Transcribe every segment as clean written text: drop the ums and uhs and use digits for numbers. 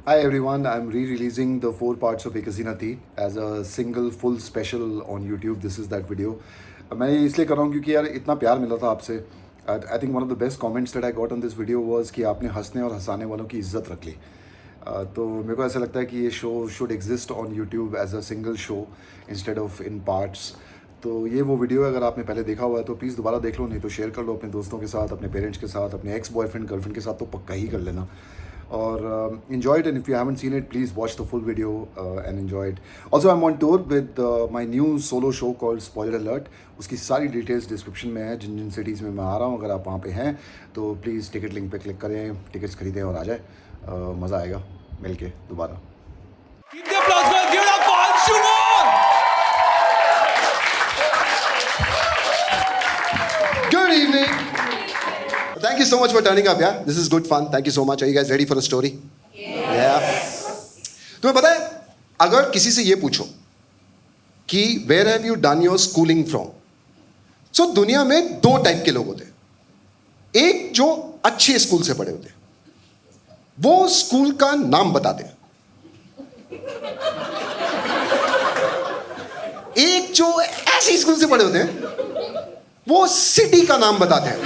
Hi everyone, I'm re-releasing the 4 parts of Ekazina as a single full special on YouTube. This is that video. मैं इसलिए कर रहा हूँ क्योंकि यार इतना प्यार मिला था आपसे. I think one of the best comments that I got on this video was कि आपने हंसने और हंसाने वालों की इज्जत रख ली. तो मेरे को ऐसा लगता है कि ये show should exist on YouTube as a single show instead of in parts. तो ये वो वीडियो है, अगर आपने पहले देखा हुआ है तो प्लीज़ दोबारा देख लो, नहीं तो शेयर कर लो अपने दोस्तों के साथ, अपने पेरेंट्स के साथ, अपने एक्स बॉयफ्रेंड गर्लफ्रेंड के साथ तो पक्का ही कर लेना. और enjoy it, and if you haven't seen it, please watch the full video and enjoy it. Also, I'm on tour with my new solo show called Spoiler Alert. उसकी सारी details description में है, जिन जिन सिटीज़ में मैं आ रहा हूँ. अगर आप वहाँ पे हैं तो प्लीज़ टिकट लिंक पे क्लिक करें, टिकट्स खरीदें और आ जाए. मज़ा आएगा मिल के दोबारा. Keep the applause going. Give it up for Anshuman. Good evening. Thank you so much for turning up, yeah. This is good fun. Thank you so much. Are you guys ready for a story? Yeah. तुम्हें पता है, अगर किसी से ये पूछो कि where have you done your schooling from? So दुनिया में 2 टाइप के लोग होते हैं. एक जो अच्छे स्कूल से पढ़े होते हैं, वो स्कूल का नाम बताते हैं. एक जो ऐसे स्कूल से पढ़े होते हैं, वो सिटी का नाम बताते हैं.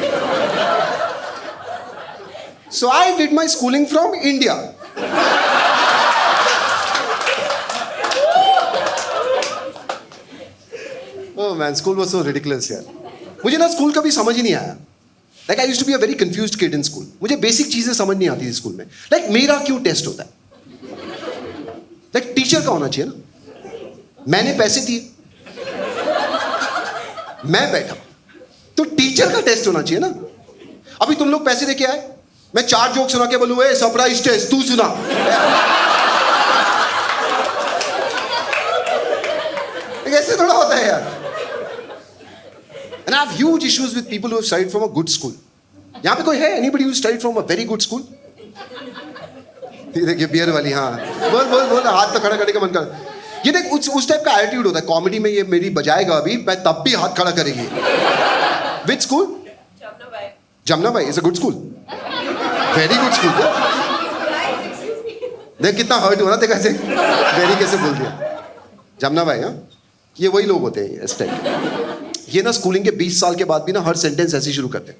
So I did my schooling from India. Oh man, school was so ridiculous यार. मुझे ना स्कूल कभी समझ ही नहीं आया. Like I used to be a very confused kid in school. मुझे बेसिक चीजें समझ नहीं आती थी स्कूल में. Like मेरा क्यों टेस्ट होता है? Like टीचर का होना चाहिए ना. मैंने पैसे दिए, मैं बैठा, तो टीचर का टेस्ट होना चाहिए ना. अभी तुम लोग पैसे देके आए, मैं 4 जोक सुना के बोलूं ए सरप्राइज टेस्ट तू सुना. ऐसे थोड़ा होता है यार. And I have huge issues with people who have studied from a good school. यहाँ पे कोई है anybody who studied from a very good school? ये देखिए बियर वाली. हाँ बोल बोल बोल, हाथ तो खड़ा करने का मन कर. ये देख उस टाइप का एटीट्यूड होता है कॉमेडी में. ये मेरी बजाएगा अभी, मैं तब भी हाथ खड़ा करेगी. Which school? जमुना भाई is a good school. Very good school. देख कितना हर्ट हुआ ना, देख ऐसे वेरी कैसे बोल दिया. जमुना भाई. हाँ ये वही लोग होते हैं इस टाइप के. ये ना स्कूलिंग के 20 साल के बाद भी ना हर सेंटेंस ऐसे शुरू करते हैं.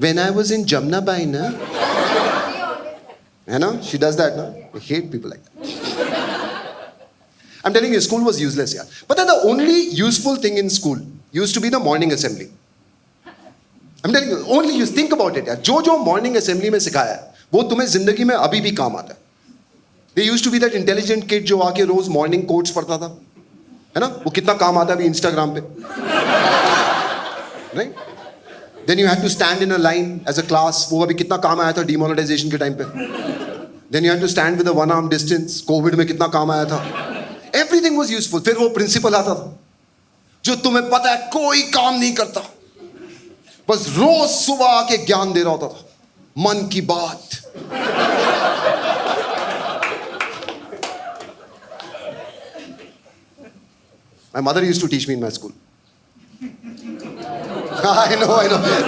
When I was in Jamuna भाई ना, है ना, she does that ना. I hate people like that. I'm telling you, school was useless यार. But the only useful thing in school used to be the morning assembly. I'm telling you, only you think about it यार. जो morning assembly में सिखाया है, वो तुम्हें जिंदगी में अभी भी काम आता है. There used to be that intelligent kid जो आके रोज morning quotes पढ़ता था, है ना. वो कितना काम आता है अभी Instagram पे, right? Then you had to stand in a line as a class. वो अभी कितना काम आया था demonetization के टाइम पे. Then you had to stand with a 1 arm distance. Covid में कितना काम आया था. Everything was useful. फिर वो प्रिंसिपल आता था जो तुम्हें पता है कोई काम नहीं करता, बस रोज सुबह आके ज्ञान दे रहा होता था. मन की बात. My mother used to teach me in my school. I know.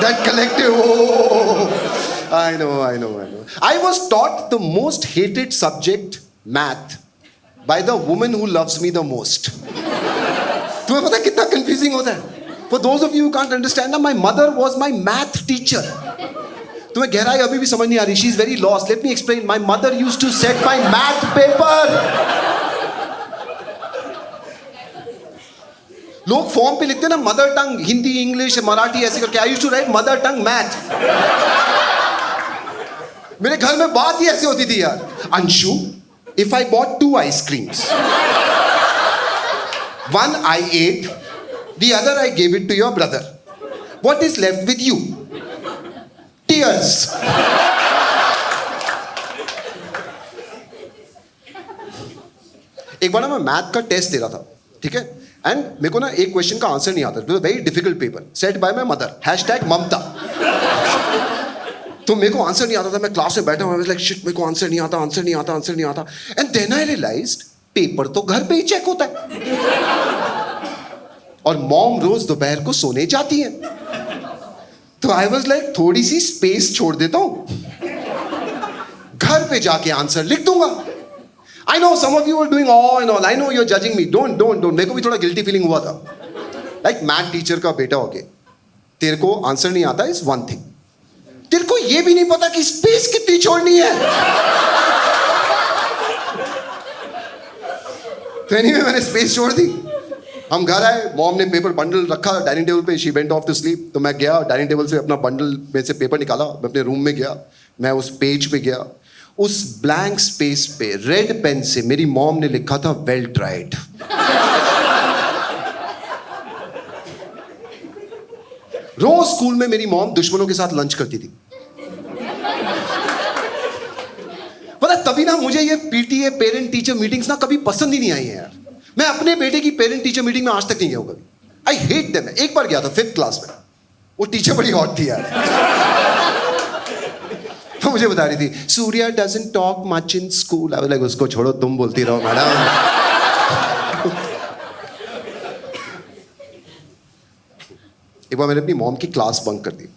That collective. Oh, I know. I was taught the most hated subject, math, by the woman who loves me the most. तुम्हें पता है कितना confusing होता है? For those of you who can't understand, my mother was my math teacher. तुम्हें गहराई अभी भी समझ नहीं आ रही. She is very lost. Let me explain. My mother used to set my math paper. लोग फॉर्म पे लिखते हैं ना mother tongue, Hindi, English, Marathi ऐसे करके. I used to write mother tongue math. मेरे घर में बात ही ऐसे होती थी यार. Anshu, if I bought 2 ice creams, one I ate, the other I gave it to your brother, what is left with you? Tears. एक बार ना मैं मैथ का टेस्ट दे रहा था, ठीक है, एंड मेरे को ना एक क्वेश्चन का आंसर नहीं आता. Very difficult paper set by my mother, #Mamata. तो मेरे को आंसर नहीं आता था. मैं क्लास में बैठा हुआ, लाइक शिट, मेरे को आंसर नहीं आता. And then I realized paper तो घर पे ही चेक होता है और मॉम रोज दोपहर को सोने जाती है. तो आई वॉज लाइक थोड़ी सी स्पेस छोड़ देता हूं. घर घर पे जाके आंसर लिख दूंगा. I know some of you are doing all and all. I know you're judging me. Don't. मेरे को भी थोड़ा गिल्टी फीलिंग हुआ था. Like मैथ टीचर का बेटा हो के तेरे को आंसर नहीं आता is one thing. तेरे को ये भी नहीं पता कि स्पेस कितनी छोड़नी है. तो anyway, मैंने स्पेस छोड़ दी. हम घर आए, मॉम ने पेपर बंडल रखा डाइनिंग टेबल पे. She went off to sleep. तो मैं गया डाइनिंग टेबल से अपना बंडल में से पेपर निकाला. मैं अपने रूम में गया. मैं उस पेज पे गया. उस ब्लैंक स्पेस पे रेड पेन से मेरी मॉम ने लिखा था वेल ट्राइड. रोज स्कूल में मेरी मॉम दुश्मनों के साथ लंच करती थी. पता तभी ना मुझे ये पीटीए पेरेंट टीचर मीटिंग्स ना कभी पसंद ही नहीं आई है यार. मैं अपने बेटे की पेरेंट टीचर मीटिंग में आज तक नहीं गया हूं कभी. I hate them. एक बार गया था 5th क्लास में. वो टीचर बड़ी हॉट थी यार. तो मुझे बता रही थी Surya doesn't talk much in school. I was like उसको छोड़ो, तुम बोलती रहो मैडम. एक बार मैंने अपनी मॉम की क्लास बंक कर दी.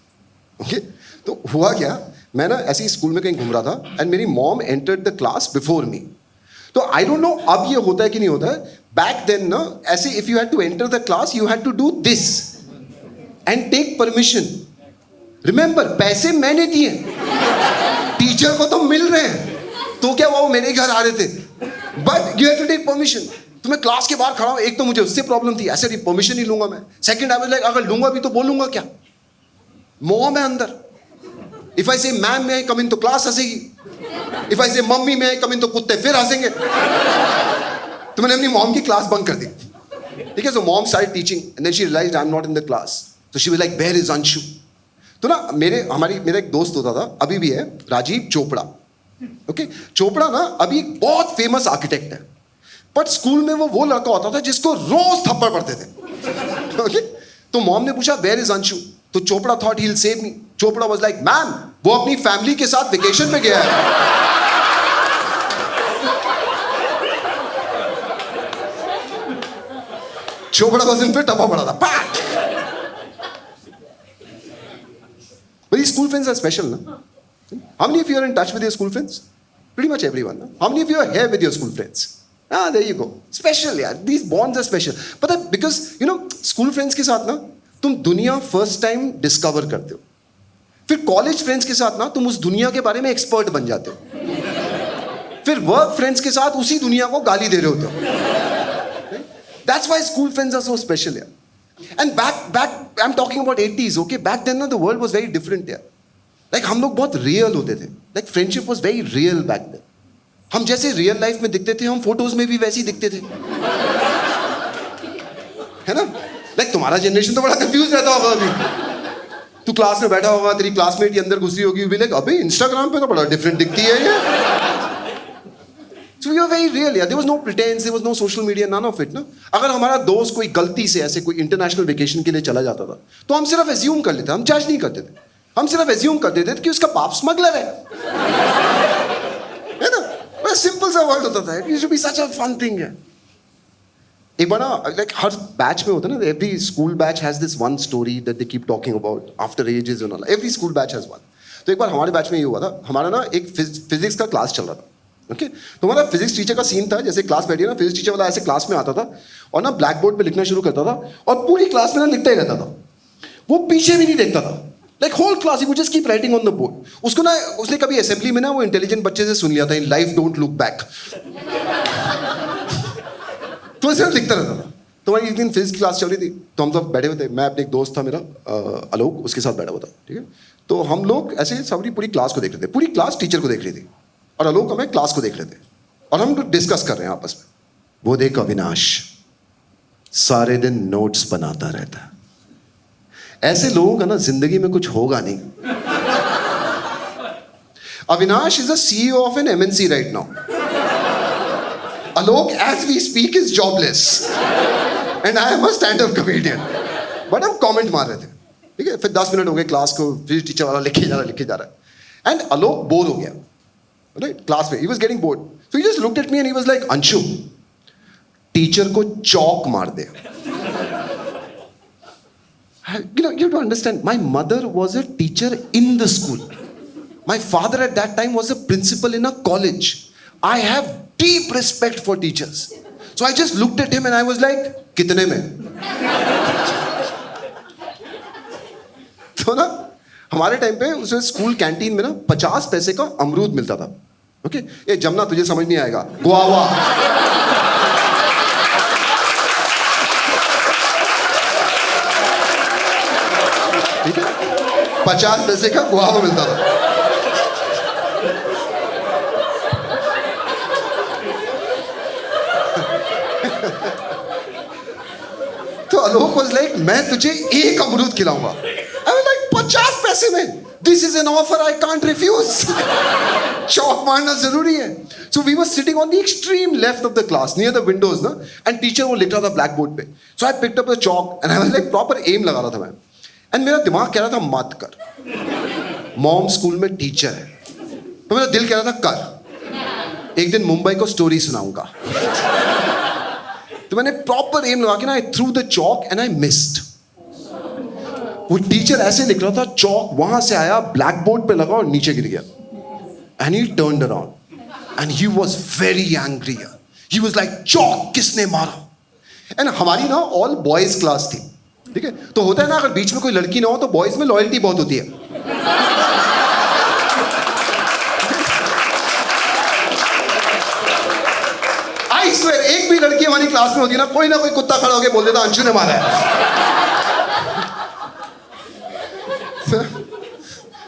ओके तो हुआ क्या, मैं ना ऐसे ही स्कूल में कहीं घूम रहा था एंड मेरी mom entered the class before me. तो आई डोंट नो अब ये होता है कि नहीं होता है. बैक देन ना ऐसे if you had to enter the class you had to do this and take permission. Remember पैसे मैंने दिए, टीचर को तो मिल रहे हैं. तो क्या हुआ, वो मेरे घर आ रहे थे. But you have to take permission. तो मैं क्लास के बाहर खड़ा हूं. एक तो मुझे उससे प्रॉब्लम थी, ऐसे परमिशन नहीं लूंगा मैं. सेकंड आई वाज लाइक अगर लूंगा भी तो बोलूंगा क्या, मॉम है अंदर. इफ आई से मैम में कम इन तो क्लास हंसेगी. इफ आई से मम्मी में कम इन तो कुत्ते फिर हंसेंगे. तो मैंने अपनी मॉम की क्लास बंक कर दी. ठीक है. So mom started teaching and then she realised I am not in the class. तो she was like where is Anshu. तो ना मेरा एक दोस्त होता था, अभी भी है, राजीव चोपड़ा. ओके चोपड़ा ना अभी एक बहुत फेमस आर्किटेक्ट है. बट स्कूल में वो लड़का होता था जिसको रोज थप्पड़ पड़ते थे. ओके तो मॉम ने पूछा वेयर इज अंशु. तो Chopra thought he will save me. Chopra was like ma'am वो अपनी फैमिली के साथ वेकेशन पे गया है. चोपड़ा वाज इन पे टप्पा पड़ा था. But these school friends are special, no? How many of you are in touch with your school friends? Pretty much everyone, no? How many of you are here with your school friends? Ah, there you go. Special, yeah. These bonds are special. But that because, you know, school friends के साथ ना तुम दुनिया first time discover करते हो. फिर college friends के साथ ना तुम उस दुनिया के बारे में expert बन जाते हो. फिर work friends के साथ उसी दुनिया को गाली दे रहे होते हो. That's why school friends are so special, yeah. And back, I'm talking about 80s, okay? Back then, the world was very different there. Like हम लोग बहुत real होते थे. Like friendship was very real back then. हम जैसे real life में दिखते थे, हम photos में भी वैसे ही दिखते थे. है ना? Like तुम्हारा generation तो बड़ा confused रहता होगा अभी. तू क्लास में बैठा होगा, तेरी क्लासमेट अंदर घुसी होगी, भी like अबे Instagram पे तो बड़ा different दिखती है ये. So we were very real, yeah. There was no pretense, there was no social media, none of it, ना. अगर हमारा दोस्त कोई गलती से ऐसे कोई इंटरनेशनल वेकेशन के लिए चला जाता था, तो हम सिर्फ एज्यूम कर लेते, हम जज नहीं करते थे. हम सिर्फ एज्यूम कर देते थे कि उसका बाप स्मगलर है ना. बड़ा सिंपल सा वर्ड होता था. It used to be such a fun thing, yeah. एक बार ना like हर बैच में होता है ना, every school batch has this one story that they keep talking about after ages and all. Every school batch has one. तो एक बार हमारे batch में ये हुआ था, हमारा ना एक फिजिक्स का क्लास चल रहा था. ओके तो हमारा फिजिक्स टीचर का सीन था, जैसे क्लास बैठी है ना, फिजिक्स टीचर वाला ऐसे क्लास में आता था और ना ब्लैक बोर्ड पे लिखना शुरू करता था और पूरी क्लास में ना लिखता ही रहता था. वो पीछे भी नहीं देखता था. Like whole class he would just keep writing on the board. उसको ना उसने कभी असेंबली में ना वो इंटेलिजेंट बच्चे से सुन लिया था, in life don't look back. तो ऐसे लिखता रहता था. तो हमारी एक दिन फिजिक्स की क्लास चल रही थी, तो हम सब बैठे हुए थे. मैं अपने एक दोस्त था मेरा आलोक, उसके साथ बैठा हुआ था. ठीक है. तो हम लोग ऐसे सारी पूरी क्लास को देख रहे थे. पूरी क्लास टीचर को देख रही थी और आलोक हमें क्लास को देख रहे थे और हम लोग डिस्कस कर रहे हैं आपस में. वो देख अविनाश सारे दिन नोट्स बनाता रहता. ऐसे लोगों का ना जिंदगी में कुछ होगा नहीं. Avinash is a CEO of an MNC right now. Alok, as we speak, is jobless. And I am a stand-up comedian. But हम कमेंट मार रहे थे. ठीक है. फिर 10 मिनट हो गए क्लास को, फिर टीचर वाला लिखे जा रहा है. एंड Alok बोर हो गया. Right? क्लास में. He was getting bored. So he just looked at me and he was like, Anshu, teacher को चौक मार दे. You know, you have to understand, my mother was a teacher in the school. My father at that time was a principal in a college. I have deep respect for teachers. So I just looked at him and I was like, कितने में? तो ना हमारे time पे उस school canteen में ना 50 पैसे का अमरूद मिलता था. ओके ये जमना तुझे समझ नहीं आएगा. गुआवा. ठीक है 50 पैसे का गुआवा मिलता था. तो आलोक वाज लाइक मैं तुझे एक अमरूद खिलाऊंगा. आई वाज लाइक 50 पैसे में. This is an offer I can't refuse. Chalk मारना जरूरी है. So we were sitting on the extreme left of the class near the windows ना एंड टीचर वो लिख रहा था ब्लैक बोर्ड पे. So I picked up the chalk and I was like proper aim लगा रहा था मैं. एंड मेरा दिमाग कह रहा था मत कर. मॉम स्कूल में टीचर है. तो मेरा दिल कह रहा था कर. एक दिन मुंबई को स्टोरी सुनाऊंगा. तो मैंने प्रॉपर एम लगा के ना I threw the chalk and I missed. वो टीचर ऐसे लिख रहा था चौक वहां से आया ब्लैक बोर्ड पे लगा और नीचे गिर गया. And he turned around and he was very angry. He was like chalk किसने मारा. एंड हमारी ना ऑल बॉयज क्लास थी. ठीक है तो होता है ना अगर बीच में कोई लड़की ना हो तो बॉयज में लॉयल्टी बहुत होती है. आई स्वेयर एक भी लड़की हमारी क्लास में होती है ना कोई कुत्ता खड़ा होकर बोल देता अंशु ने मारा है.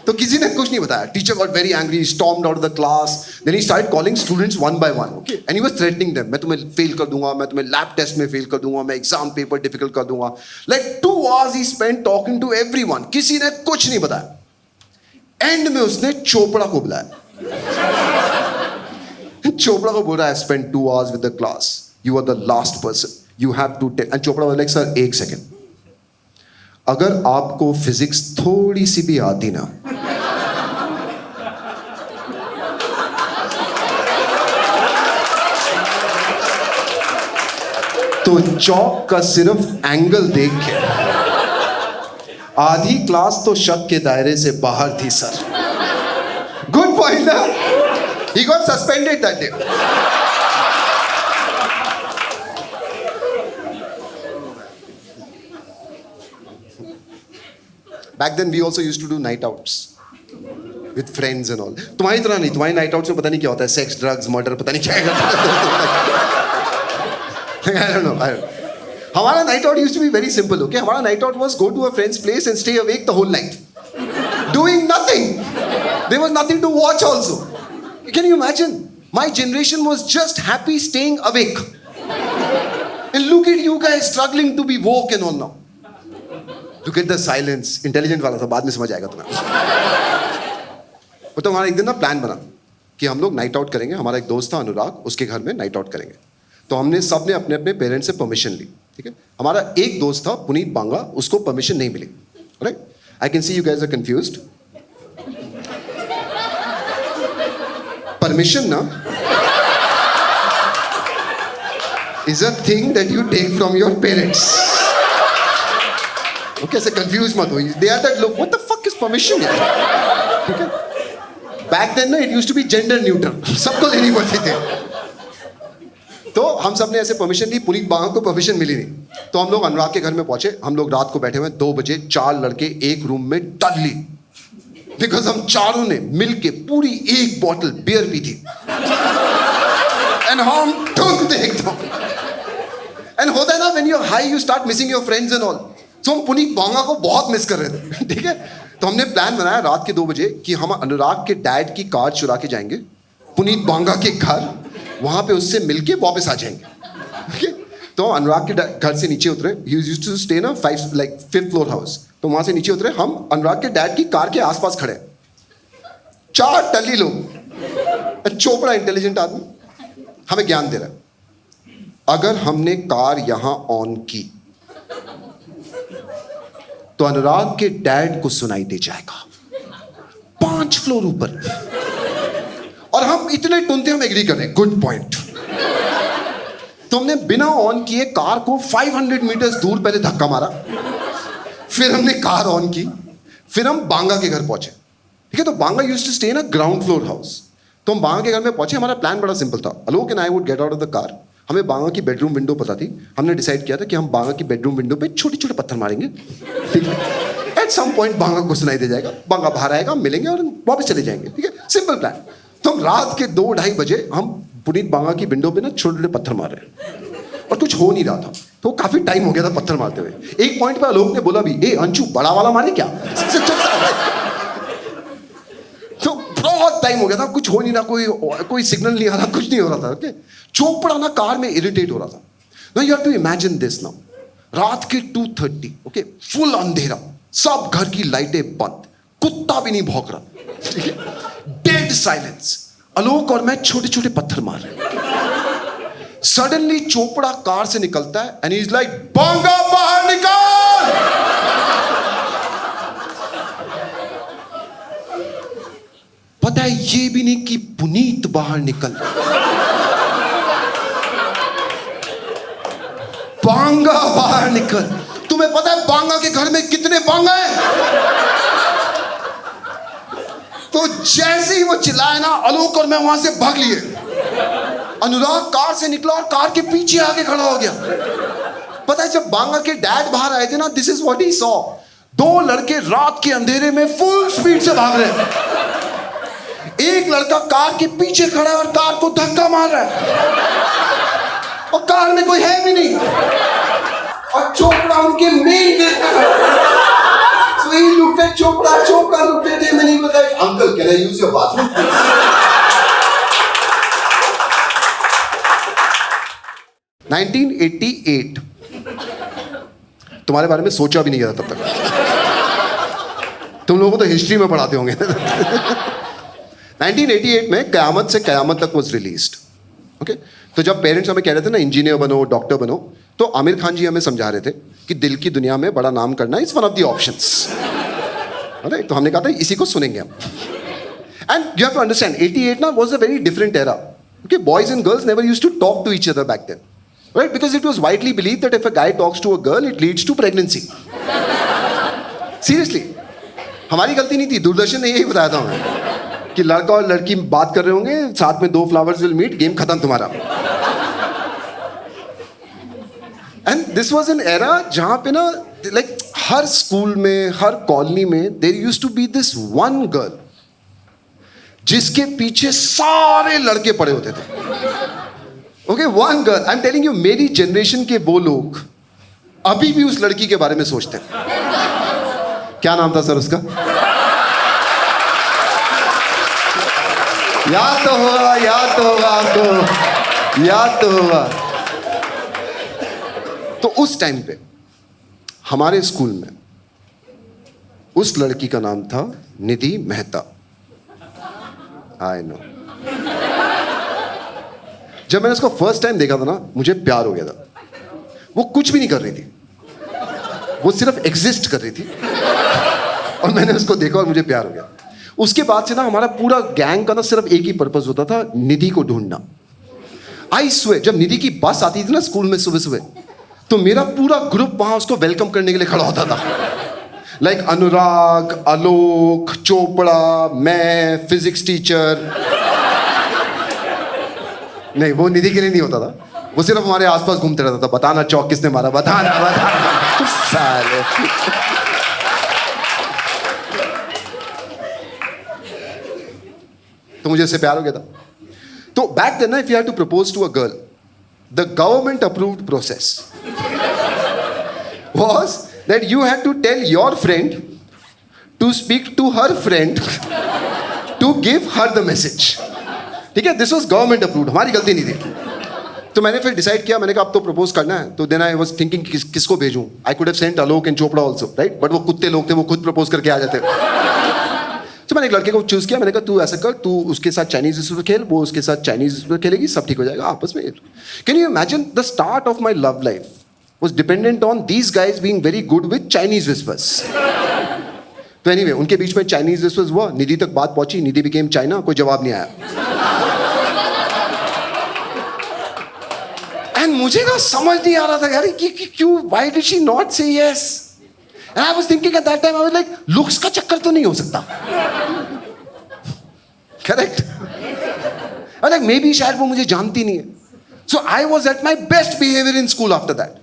तो किसी ने कुछ नहीं बताया. Teacher got very angry, stormed out of the class. Then he started calling students one by one. Okay and he was threatening them. मैं तुम्हें फेल कर दूंगा, मैं तुम्हें लैब टेस्ट में फेल कर दूंगा, मैं एग्जाम पेपर डिफिकल्ट कर दूंगा. Like 2 hours he spent talking to everyone. किसी ने कुछ नहीं बताया. एंड में उसने चोपड़ा को बुलाया. चोपड़ा को बोल रहा है spend 2 hours with the class. You are the last person. You have to take. And Chopra was like sir एक सेकेंड. अगर आपको फिजिक्स थोड़ी सी भी आती ना तो चौक का सिर्फ एंगल देख के आधी क्लास तो शक के दायरे से बाहर थी सर. गुड पॉइंट ना. He got suspended that day. Back then we also used to do night outs with friends and all. तुम्हारी तरह नहीं. तुम्हारी नाइट आउट्स में पता नहीं क्या होता है. सेक्स ड्रग्स मर्डर पता नहीं क्या I don't know. हमारा night out used to be very simple. Okay हमारा night out was go to a friend's place and stay awake the whole night doing nothing. There was nothing to watch also. Can you imagine? My generation was just happy staying awake. And look at you guys struggling to be woke and all now. Look at the silence. Intelligent वाला था बाद में समझ आएगा तुम्हें. तो हमारा एक दिन ना प्लान बना कि हम लोग नाइट आउट करेंगे. हमारा एक दोस्त था अनुराग, उसके घर में नाइट आउट करेंगे. तो हमने सब ने अपने अपने पेरेंट्स से परमिशन ली. ठीक है हमारा एक दोस्त था पुनीत बांगा, उसको परमिशन नहीं मिली. Right I can see you guys are confused. Permission ना is a thing that you take from your parents. Okay ऐसे कंफ्यूज मत हो. They are that look what the fuck is permission. ठीक है बैक देन ना it used to be gender neutral. सबको लेनी पड़ती थी. तो हम सब ने ऐसे परमिशन ली. पुनीत बांगा को परमिशन मिली नहीं. तो हम लोग अनुराग के घर में पहुंचे. हम लोग रात को बैठे हुए 2 बजे 4 लड़के एक रूम में डल ली. बिकॉज हम चारों ने मिलके पूरी एक बॉटल बियर पी थी. एंड हम ठुक देखता. एंड होता है ना when you are high you start missing your friends and all. तो हम पुनीत बांगा को बहुत मिस कर रहे थे. ठीक है तो हमने प्लान बनाया रात के 2 बजे कि हम अनुराग के डैड की कार चुरा के जाएंगे पुनीत बांगा के घर. वहां पे उससे मिलके वापस आ जाएंगे. okay? तो अनुराग के घर से नीचे उतरे. ही यूज्ड टू स्टे ना 5th floor हाउस. तो वहां से नीचे उतरे. हम अनुराग के डैड की कार के आसपास खड़े. 4 टल्ली लोग. चोपड़ा इंटेलिजेंट आदमी हमें ज्ञान दे रहा है. अगर हमने कार यहां ऑन की तो अनुराग के डैड को सुनाई दे जाएगा 5 फ्लोर ऊपर. और हम इतने टुनते हम एग्री कर रहे हैं. Good point. तो हमने बिना ऑन किए कार को 500 मीटर्स दूर पहले धक्का मारा. फिर हमने कार ऑन की. फिर हम बांगा के घर पहुंचे. ठीक है, तो Banga used to stay in a ground floor house. तो हम बांगा के घर में पहुंचे. हमारा प्लान बड़ा सिंपल था. Alok and I would get out of the car. हमें बांगा की बेडरूम विंडो पता थी. हमने डिसाइड किया था कि हम बांगा की बेडरूम विंडो पे छोटे छोटे पत्थर मारेंगे. ठीक है, एट सम पॉइंट बांगा को सुनाई दे जाएगा, बांगा बाहर आएगा, हम मिलेंगे और वापस चले जाएंगे. ठीक है, सिंपल प्लान. तो हम रात के 2-2:30 बजे हम पुनीत बांगा की विंडो पे ना छोटे छोटे पत्थर मार रहे हैं और कुछ हो नहीं रहा था. तो काफी टाइम हो गया था पत्थर मारते हुए. एक पॉइंट पे आलोक ने बोला भी, ए अंशु बड़ा वाला मारे क्या. तो बहुत टाइम हो गया था, कुछ हो नहीं रहा, कोई सिग्नल नहीं आ रहा, कुछ नहीं हो रहा था. ओके, चोपड़ा ना कार में इरिटेट हो रहा था. Now you have to imagine this now. रात के 2:30, ओके, फुल अंधेरा, सब घर की लाइटें बंद, कुत्ता भी नहीं भौंक रहा. ठीक है, डेड साइलेंस. आलोक और मैं छोटे छोटे पत्थर मार रहे हैं. सडनली चोपड़ा कार से निकलता है एंड ही इज लाइक, बांगा बाहर निकल. पता है ये भी नहीं कि पुनीत बाहर निकल, बांगा बाहर निकल. तुम्हें पता है बांगा के घर में कितने बांगा हैं? तो जैसे ही वो चिल्लाए ना, आलोक और मैं वहां से भाग लिए. अनुराग कार से निकला और कार के पीछे आके खड़ा हो गया. पता है जब बांगा के डैड बाहर आए थे ना, this is what he saw. 2 लड़के रात के अंधेरे में फुल स्पीड से भाग रहे हैं. एक लड़का कार के पीछे खड़ा है और कार को धक्का मार रहा है और कार में कोई है भी नहीं और चोपड़ा उनके मेन गेट पे खड़ा है. So he looked at Chopra looked at him and he was like, Uncle, can I use your bathroom please? 1988. तुम्हारे बारे में सोचा भी नहीं गया तब तक. तुम लोगों को तो हिस्ट्री में पढ़ाते होंगे. 1988 में कयामत से कयामत तक वॉज रिलीज्ड. ओके, तो जब पेरेंट्स हमें कह रहे थे ना इंजीनियर बनो, डॉक्टर बनो, तो आमिर खान जी हमें समझा रहे थे कि दिल की दुनिया में बड़ा नाम करना is one of the options. अरे तो हमने कहा था इसी को सुनेंगे हम. And you have to understand 88 ना was a very different era. Okay, boys and girls never used to talk to each other back then, right? Because it was widely believed that if a guy talks to a girl it leads to pregnancy. Seriously, हमारी गलती नहीं थी. दूरदर्शन ने यही बताया था हमें कि लड़का और लड़की बात कर रहे होंगे, साथ में 2 फ्लावर्स विल मीट, गेम खत्म तुम्हारा. And this was an era जहां पे ना लाइक हर स्कूल में, हर कॉलोनी में there used to be this one girl जिसके पीछे सारे लड़के पड़े होते थे. Okay, one girl. I am telling you, मेरी जनरेशन के वो लोग अभी भी उस लड़की के बारे में सोचते हैं. क्या नाम था सर उसका? याद तो होगा आपको, याद तो होगा. तो उस टाइम पे हमारे स्कूल में उस लड़की का नाम था निधि मेहता. I know. जब मैंने उसको फर्स्ट टाइम देखा था ना, मुझे प्यार हो गया था. वो कुछ भी नहीं कर रही थी, वो सिर्फ एग्जिस्ट कर रही थी और मैंने उसको देखा और मुझे प्यार हो गया. उसके बाद से ना हमारा पूरा गैंग का ना सिर्फ एक ही पर्पस होता था, निधि को ढूंढना. आई स्वेयर, जब निधि की बस आती थी ना स्कूल में सुबह सुबह, तो मेरा पूरा ग्रुप वहां उसको वेलकम करने के लिए खड़ा होता था. लाइक अनुराग, आलोक, चोपड़ा, मैं, फिजिक्स टीचर. नहीं, वो निधि के लिए नहीं होता था, वो सिर्फ हमारे आसपास घूमते रहता था. बताना चौक किसने मारा, बताना. साले. तो मुझे उससे प्यार हो गया था. तो back then if you have to propose to a girl, the government approved process was that you had to tell your friend to speak to her friend to give her the message. ठीक है, this was government approved, हमारी गलती नहीं थी. तो मैंने फिर decide किया, मैंने कहा अब तो प्रपोज करना है. तो देन आई वाज थिंकिंग किसको भेजूं. I could have sent Alok and Chopra also, right? But वो कुत्ते लोग थे, वो खुद प्रपोज करके आ जाते. तो मैंने एक लड़के को चूज किया. मैंने कहा तू ऐसा कर, तू उसके साथ चाइनीज डिश खेल, वो उसके साथ चाइनीज डिश खेलेगी, सब ठीक हो जाएगा आपस में. Can you imagine the start of my love life was dependent on these guys being very good with Chinese whispers. तो anyway, उनके बीच में Chinese whispers हुआ, निधि तक बात पहुंची, निधि became China, कोई जवाब नहीं आया. And मुझे ना समझ नहीं आ रहा था यार कि क्यों, why did she not say yes? And I was thinking at that time, I was like, looks का चक्कर तो नहीं हो सकता. करेक्ट? लाइक मे बी शायद वो मुझे जानती नहीं है. So I was at my best behaviour in school after that.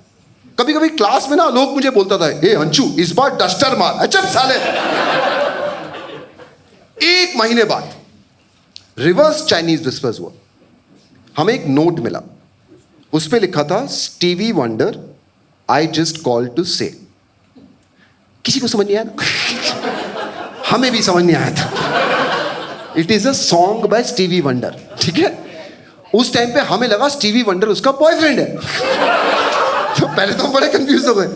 कभी कभी क्लास में ना लोग मुझे बोलता था, ए अंशु इस बार डस्टर मार. अच्छा साले. एक महीने बाद रिवर्स चाइनीज विस्पर्स हुआ. हमें एक नोट मिला, उस पे लिखा था Stevie Wonder I just call to say. किसी को समझ नहीं आया ना? हमें भी समझ नहीं आया था. It is a song by Stevie wonder. ठीक है, उस टाइम पे हमें लगा स्टीवी वंडर उसका बॉयफ्रेंड है. तो पहले तो हम बड़े कंफ्यूज हो गए.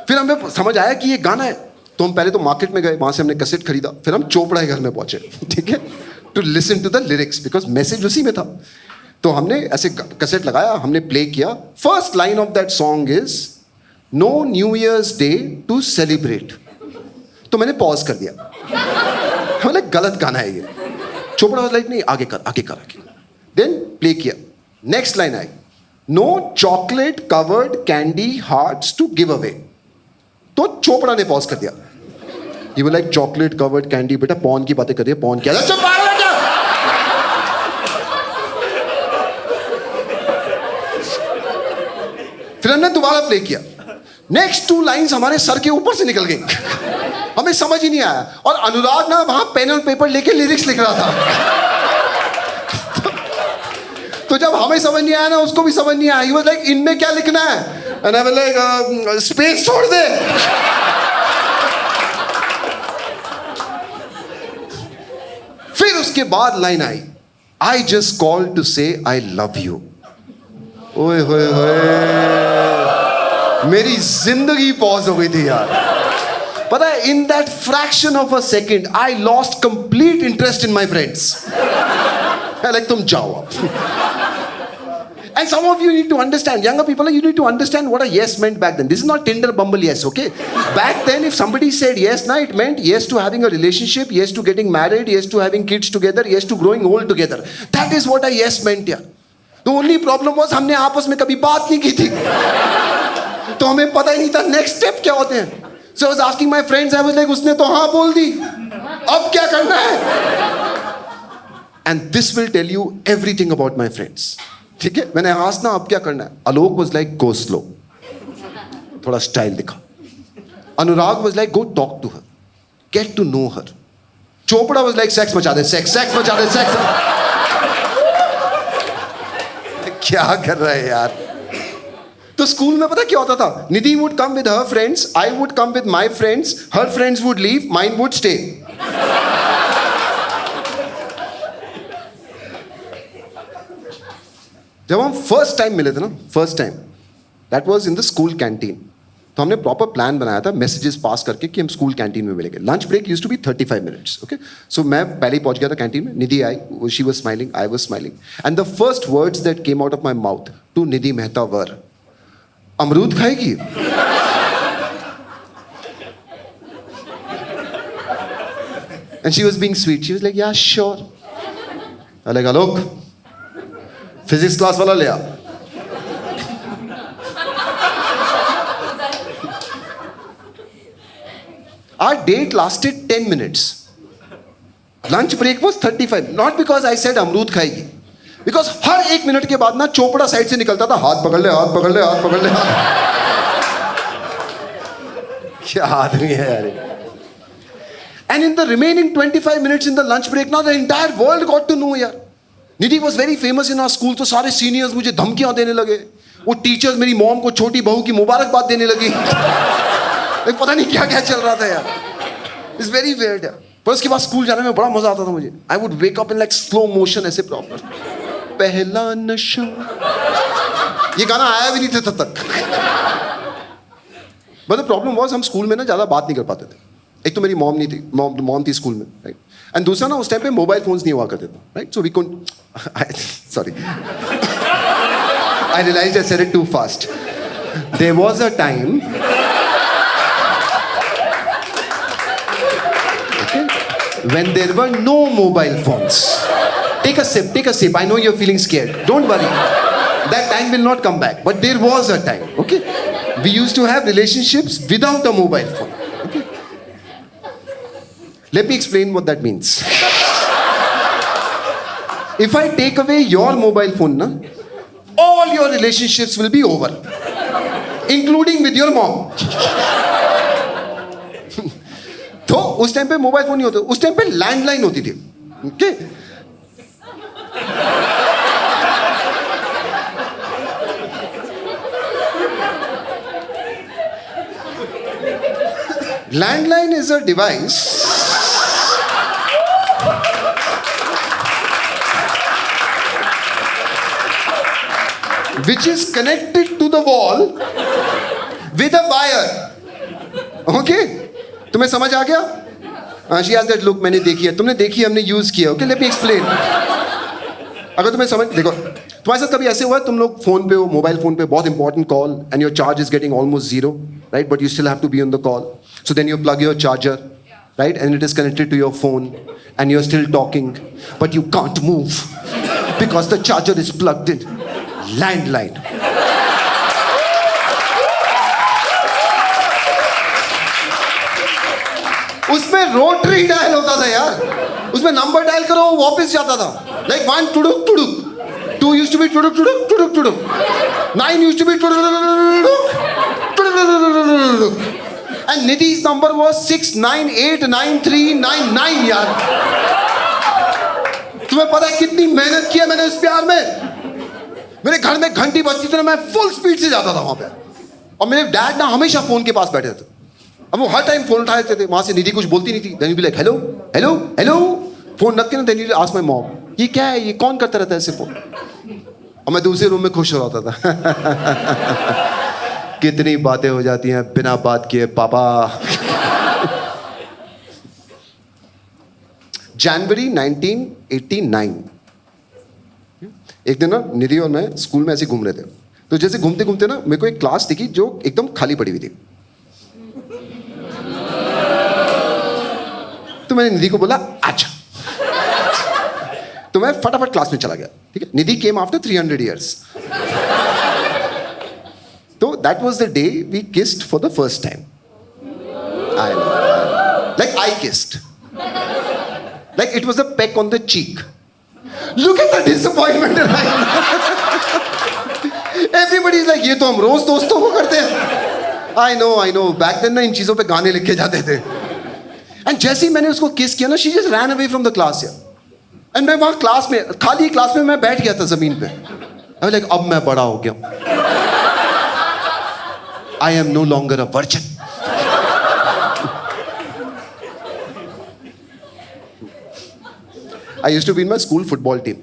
फिर हमें समझ आया कि ये गाना है. तो हम पहले तो मार्केट में गए, वहां से हमने कैसेट खरीदा. फिर हम चोपड़ा के घर में पहुंचे, ठीक है, to listen to the lyrics because message उसी में था. तो हमने ऐसे कैसेट लगाया, हमने प्ले किया. First line of that song is no new years day to celebrate. तो मैंने पॉज कर दिया. हमने गलत गाना है ये. चोपड़ा वाज लाइक नहीं, आगे कर आगे कर आगे. देन प्ले किया. नेक्स्ट लाइन आई, no chocolate covered candy hearts to give away. तो चोपड़ा ने पॉज कर दिया. ये वो लाइक चॉकलेट कवर्ड कैंडी, बेटा पॉन की बातें कर रही है, पॉन क्या. अच्छा फिर हमने दोबारा प्ले किया. नेक्स्ट 2 लाइंस हमारे सर के ऊपर से निकल गई. हमें समझ ही नहीं आया. और अनुराग ना वहां पेन और पेपर लेके लिरिक्स लिख रहा था. तो जब हमें समझ नहीं आया ना, उसको भी समझ नहीं आया. ही वाज लाइक इनमें क्या लिखना है. And I was like space छोड़ दे. फिर उसके बाद लाइन आई, I just call to say I love you. ओए होए होए, मेरी जिंदगी पॉज हो गई थी यार. पता है, in that fraction of a second I lost complete interest in my friends. Like तुम जाओ आप. And some of you need to understand, younger people, you need to understand what a yes meant back then. This is not Tinder, Bumble yes, okay? Back then, if somebody said yes, na, it meant yes to having a relationship, yes to getting married, yes to having kids together, yes to growing old together. That is what a yes meant, yeah. The only problem was हमने आपस में कभी बात नहीं की थी. तो हमें पता ही नहीं था next step क्या होते हैं. So I was asking my friends, I was like, उसने तो हाँ बोल दी, अब क्या करना है? And this will tell you everything about my friends. ठीक है, मैंने आस्क ना अब क्या करना है. Alok was like go slow, थोड़ा स्टाइल दिखा. Anurag was like go talk to her, get to know her. Chopra was like sex मचा दे, सेक्स सेक्स मचा दे, सेक्स. क्या कर रहा है यार. तो स्कूल में पता क्या होता था, Nidhi would come with her friends, I would come with my friends, her friends would leave, mine would stay. जब हम फर्स्ट टाइम मिले थे ना, first time, that was in the school canteen. तो हमने प्रॉपर प्लान बनाया था मैसेजेस पास करके कि हम स्कूल कैंटीन में मिलेंगे. Lunch break used to be 35 minutes. Okay, so मैं पहले ही पहुंच गया था कैंटीन में. निधि आई, she was smiling, I was smiling. And the first words that came out of my mouth to Nidhi Mehta were, अमरूद खाएगी. And she was being sweet. She was like yeah sure. I like Alok, physics class वाला ले आ. Our date lasted 10 minutes. Lunch break was 35. Not because I said अमरूद खाएगी, because her 1 minute के बाद ना Chopra side से निकलता था, हाथ पकड़ ले, हाथ पकड़ ले, हाथ पकड़ ले. क्या आदमी है यार. And in the remaining 25 minutes in the lunch break, now the entire world got to know यार. Nidhi was very famous in our school. तो सारे सीनियर्स मुझे धमकियां देने लगे. वो टीचर्स मेरी मॉम को छोटी बहू की मुबारकबाद देने लगी. पता नहीं क्या क्या चल रहा था यार. इट्स वेरी वियर्ड यार. पर उसके बाद स्कूल जाने में बड़ा मजा आता था मुझे. I would wake up in like slow motion, ऐसे प्रॉपर. पहला नशा, ये गाना आया भी नहीं था तब तक. बट द प्रॉब्लम वॉज हम स्कूल में ना ज्यादा बात नहीं कर पाते थे. एक तो मेरी मॉम नहीं थी, मॉम थी स्कूल में, राइट. एंड दूसरा ना उस टाइम पे मोबाइल फोन्स नहीं हुआ करते थे, right. So we could, sorry, I realized I said it too fast. There was a time, when there were no mobile phones. Take a sip, take a sip. I know you're feeling scared. Don't worry. That time will not come back. But there was a time, okay? We used to have relationships without a mobile phone. Okay? Let me explain what that means. if I take away your mobile phone, na, all your relationships will be over, including with your mom. तो उस time पे mobile phone नहीं होता, उस time पे landline होती थी. Okay Landline is a device which is connected to the wall with a wire. Okay? तुम्हें समझ आ गया? She has that look, मैंने देखी है, तुमने देखी है, हमने यूज किया. Okay, let me explain. अगर तुम्हें समझ, देखो तुम्हारे साथ कभी ऐसे हुआ है, तुम लोग फोन पे हो, मोबाइल फोन पे, बहुत important call and your charge is getting almost zero, right, but you still have to be on the call. So then you plug your charger, right, and it is connected to your phone, and you're still talking, but you can't move because the charger is plugged in. Landline. उसमें rotary dial होता था यार, उसमें number dial करो वो वापस जाता था. Like 1 tuduk tuduk, 2 used to be tuduk tuduk tuduk tuduk, 9 used to be tuduk tuduk tuduk. And Nidhi's number was 69893999 यार. तुम्हें पता है कितनी मेहनत की है मैंने इस प्यार में? मेरे घर में घंटी बजती थी ना, मैं फुल स्पीड से जाता था वहां पे, और मेरे डैड ना हमेशा फोन के पास बैठे थे. अब वो हर टाइम फोन उठाए थे, वहां से निधि कुछ बोलती नहीं थी. Then be like hello hello hello, phone रख के ना, देन आस्क माय मॉम, ये क्या है, ये कौन करता रहता है ऐसे फोन? और मैं दूसरे रूम में खुश हो रहा था. कितनी बातें हो जाती हैं बिना बात किए पापा. जनवरी 1989, एक दिन ना निधि और मैं स्कूल में ऐसे घूम रहे थे. तो जैसे घूमते घूमते ना मेरे को एक क्लास दिखी जो एकदम खाली पड़ी हुई थी. तो मैंने निधि को बोला अच्छा. तो मैं फटाफट क्लास में चला गया. ठीक है, निधि came after 300 years. So that was the day we kissed for the first time. I know. Like I kissed. Like it was a peck on the cheek. Look at the disappointment in my eyes. Everybody is like, ये तो हम रोज दोस्तों को करते हैं. I know. Back then ना इन चीजों पे गाने लिखे जाते थे. And जैसे ही मैंने उसको किस किया ना, she just ran away from the class here. And मैं वहाँ क्लास में, खाली क्लास में मैं बैठ गया था जमीन पे. I was like, अब मैं बड़ा हो गया. I am no longer a virgin. I used to be in my school football team.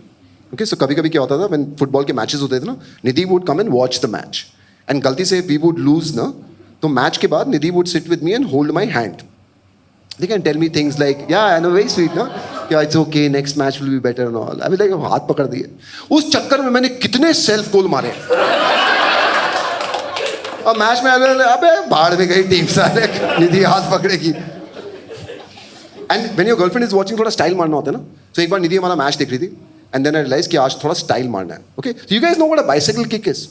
Okay, so कभी-कभी क्या होता था, when football के matches होते थे ना, Nidhi would come and watch the match. And गलती से we would lose ना, तो match के बाद Nidhi would sit with me and hold my hand. They can tell me things like, yeah, I know, very sweet, no? Yeah, it's okay, next match will be better and all. I was like, हाथ पकड़ दिए. उस चक्कर में मैंने कितने self goal मारे. और मैच में अबे बाहर में गई टीम सारे, निधि हाथ पकड़ेगी. And when your girlfriend is watching, थोड़ा स्टाइल मारना होता है ना. तो एक बार निधि हमारा मैच देख रही थी, एंड देन आई रियलाइज कि आज थोड़ा स्टाइल मारना है. Okay, so you guys know what a bicycle kick is.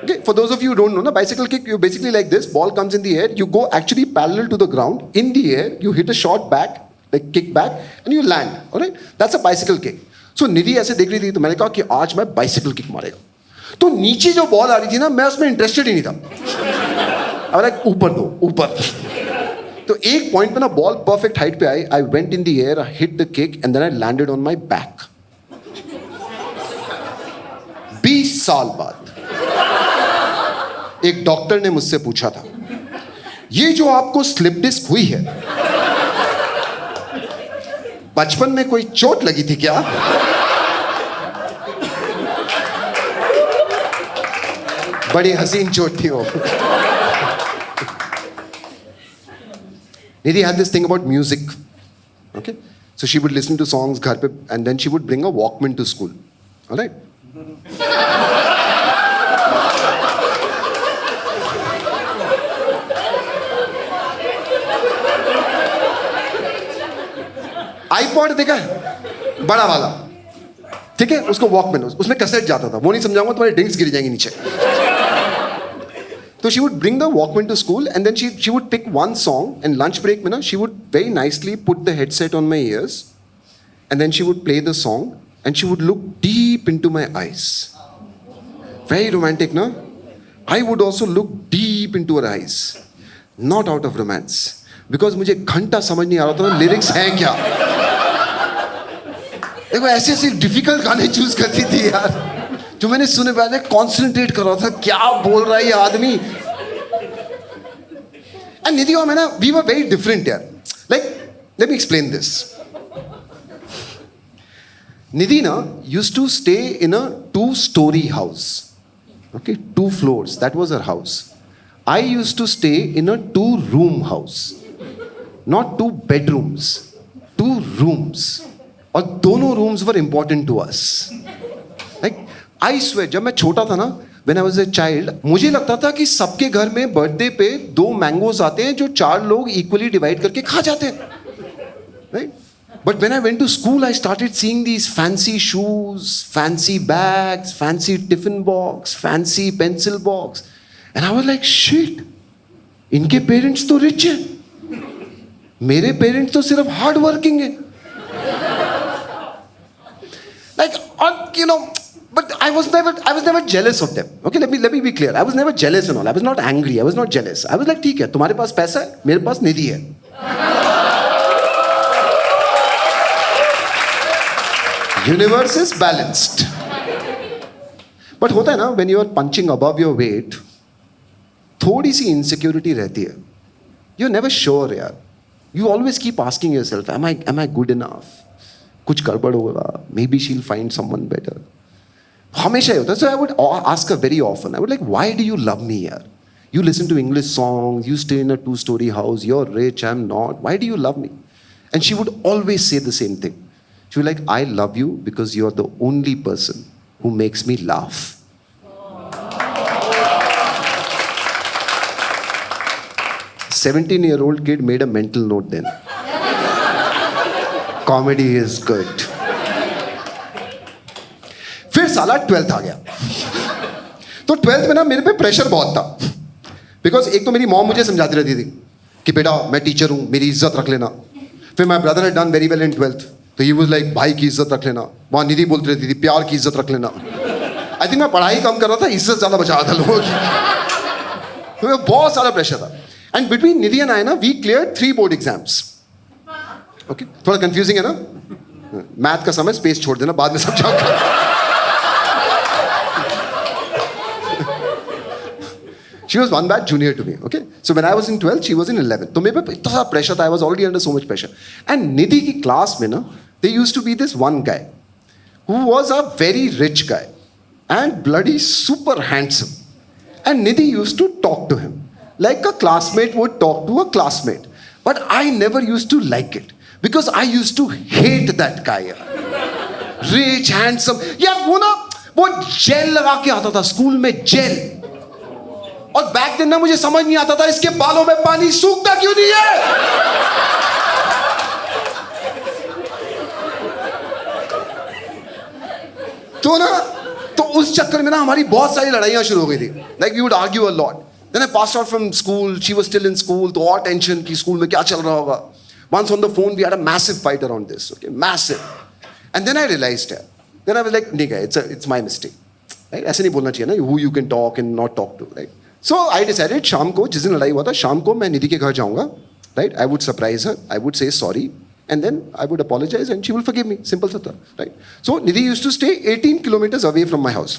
Okay, for those of you who don't know, na, bicycle kick, you basically like this, ball comes in the air, you go actually parallel to the ground, in the air, you hit a shot back, like kick back, and you land, alright? That's a bicycle kick. So निधि ऐसे देख रही थी, तो मैंने कहा कि आज मैं bicycle kick मारेगा. तो नीचे जो बॉल आ रही थी ना, मैं उसमें इंटरेस्टेड ही नहीं था. अब लाइक ऊपर दो, ऊपर. तो एक पॉइंट पे ना बॉल परफेक्ट हाइट पे आई. I went in the air, I hit the kick, and then I landed on my back. 20 साल बाद एक डॉक्टर ने मुझसे पूछा था, ये जो आपको स्लिप डिस्क हुई है, बचपन में कोई चोट लगी थी क्या? बड़ी हसीन चोट थी वो. Nidhi had this thing about music. Okay? So she would listen to songs घर पे, and then she would bring a Walkman to school. All right? iPod देखा है? बड़ा वाला. ठीक है, उसको वॉकमैन, उसमें कैसेट जाता था. वो नहीं समझाऊंगा, तुम्हारी ड्रिंक्स गिर जाएंगी नीचे. So she would bring the Walkman to school, and then she would pick one song, and lunch break में ना she would very nicely put the headset on my ears, and then she would play the song, and she would look deep into my eyes. Very romantic, no? I would also look deep into her eyes. Not out of romance. Because मुझे घंटा समझ नहीं आ रहा था lyrics हैं क्या. देखो ऐसे ऐसे डिफिकल्ट गाने चूज करती थी यार, जो मैंने सुने पहले कॉन्सेंट्रेट कर रहा था क्या बोल रहा है ये आदमी. And Nidhi और मैं ना, we were very different यार. Like, let me explain this. Nidhi na used to stay in a 2-story house. Okay, 2 floors. That was her house. I used to stay in a 2-room house. Not 2 bedrooms. 2 rooms. और दोनों rooms were important to us. Like, I swear, जब मैं छोटा था ना, when I was a child, मुझे लगता था कि सबके घर में बर्थडे पे 2 मैंगोज आते हैं जो 4 लोग इक्वली डिवाइड करके खा जाते हैं. Right? But when I went to school, I started seeing these fancy shoes, fancy bags, fancy tiffin box, fancy pencil box. And I was like, shit, इनके पेरेंट्स तो रिच हैं, मेरे पेरेंट्स तो सिर्फ हार्ड वर्किंग हैं. Like, you know, but I was never jealous of them. Okay, let me be clear. I was never jealous and all. I was not angry. I was not jealous. I was like, ठीक है, तुम्हारे पास पैसा है, मेरे पास निधि है. Universe is balanced. But होता है ना, when you are punching above your weight, थोड़ी सी insecurity रहती है. You're never sure यार. You always keep asking yourself, am I good enough? कुछ गड़बड़ होगा. Maybe she'll find someone better. हमेशा ही होता है. So I would ask her very often. I would like, why do you love me यार? You listen to English songs. You stay in a 2-story house. You're rich. I'm not. Why do you love me? And she would always say the same thing. She was like, I love you because you're the only person who makes me laugh. A 17-year-old kid made a mental note then. Comedy is good. फिर साला 12th आ गया. तो 12th में ना मेरे पे pressure बहुत था. बिकॉज एक तो मेरी मॉम मुझे समझाती रहती थी कि बेटा मैं टीचर हूँ, मेरी इज्जत रख लेना. फिर my brother had done very well in 12th. तो ही वाज लाइक भाई की इज्जत रख लेना. वहाँ निधि बोलती रहती थी प्यार की इज्जत रख लेना. आई थिंक मैं पढ़ाई कम कर रहा था, इज्जत ज़्यादा बचा रहा था लोगों की. तो बहुत सारा प्रेशर था. And between Nidhi and I ना we clear 3 board exams. Okay, थोड़ा कंफ्यूजिंग है ना. मैथ का समय स्पेस छोड़ देना, बाद में समझाऊंगा. She was 1 batch junior to me, okay? So when I was in 12th, she was in 11th. तो मेरे पे इतना सारा pressure था, I was already under so much pressure. And Nidhi की class में ना, there used to be this one guy who was a very rich guy and bloody super handsome. And Nidhi used to talk to him like a classmate would talk to a classmate. But I never used to like it because I used to hate that guy. Rich, handsome. यार वो jail लगा के आता था school में, jail. और back दिन ना मुझे समझ नहीं आता था इसके बालों में पानी सूखता क्यों नहीं है. तो उस चक्कर में ना हमारी बहुत सारी लड़ाइयां शुरू हो गई थी. Like we would argue a lot. Then I passed out from school, she was still in school. तो और टेंशन कि स्कूल में क्या चल रहा होगा. Once on the phone we had a massive fight around this. Okay, massive. And then I realised, then I was like ठीक है, इट्स माय मिस्टेक. राइट, ऐसे नहीं बोलना चाहिए ना, who you can talk and not talk to. Right. So I decided शाम को, जिस दिन लड़ाई हुआ था, शाम को मैं निधि के घर जाऊंगा. Right? I would surprise her. I would say sorry. And then I would apologize and she will forgive me. Simple सा था. Right? So Nidhi used to stay 18 kilometers away from my house.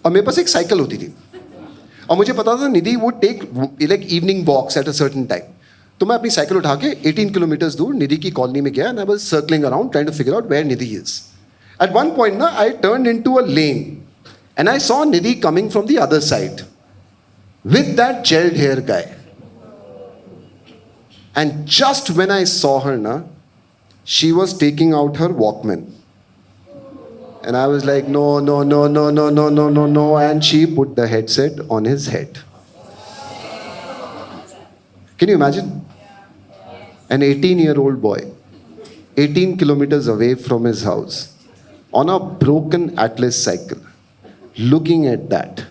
और मेरे पास एक cycle होती थी. और मुझे पता था निधि would take like evening walks at a certain time. तो मैं अपनी साइकिल उठा के 18 kilometers दूर निधि की कॉलोनी में गया and I was circling around trying to figure out where Nidhi is. At one point ना I turned into a lane and I saw Nidhi coming from the other side with that gelled hair guy. And just when I saw her na, she was taking out her Walkman. And I was like, no. And she put the headset on his head. Can you imagine? An 18-year-old boy, 18 kilometers away from his house, on a broken Atlas cycle, looking at that.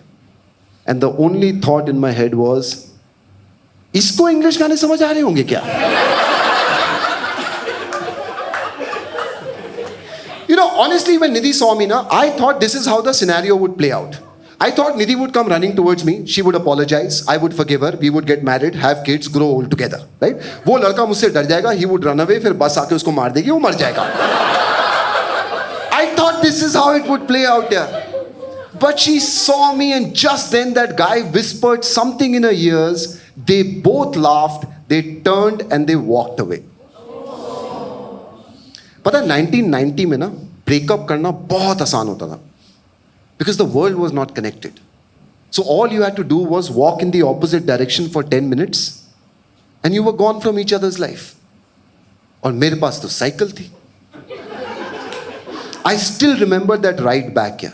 And the only thought in my head was, इसको English गाने समझ आ रहे होंगे क्या? honestly, when Nidhi saw me, I thought this is how the scenario would play out. I thought Nidhi would come running towards me. She would apologize. I would forgive her. We would get married, have kids, grow old together. Right? वो लड़का मुझसे डर जाएगा. He would run away. फिर बस आके उसको मार देगी. वो मर जाएगा. I thought this is how it would play out there. But she saw me, and just then that guy whispered something in her ears. They both laughed. They turned and they walked away. पता है 1990 में ना breakup करना बहुत आसान होता था. Because the world was not connected. So all you had to do was walk in the opposite direction for 10 minutes and you were gone from each other's life. और मेरे पास तो साइकिल थी. I still remember that ride back here.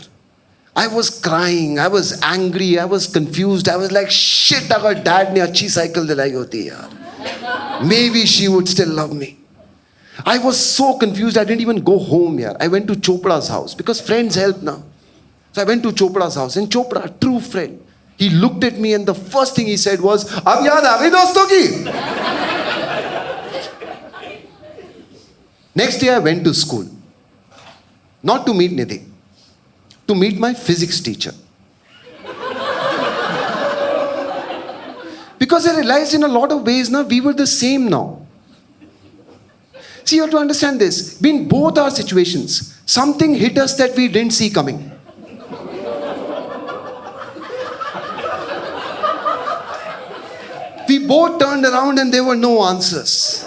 I was crying, I was angry, I was confused. I was like, shit, अगर dad ने अच्छी cycle दिलाई होती यार. Maybe she would still love me. I was so confused, I didn't even go home here. I went to Chopra's house because friends help now. So I went to Chopra's house, and Chopra, true friend, he looked at me and the first thing he said was, "Ab yaad aa gayi doston ki?" Next day I went to school, not to meet Nidhi, to meet my physics teacher. Because I realized in a lot of ways now we were the same now. See, you have to understand this. In both our situations, something hit us that we didn't see coming. We both turned around and there were no answers.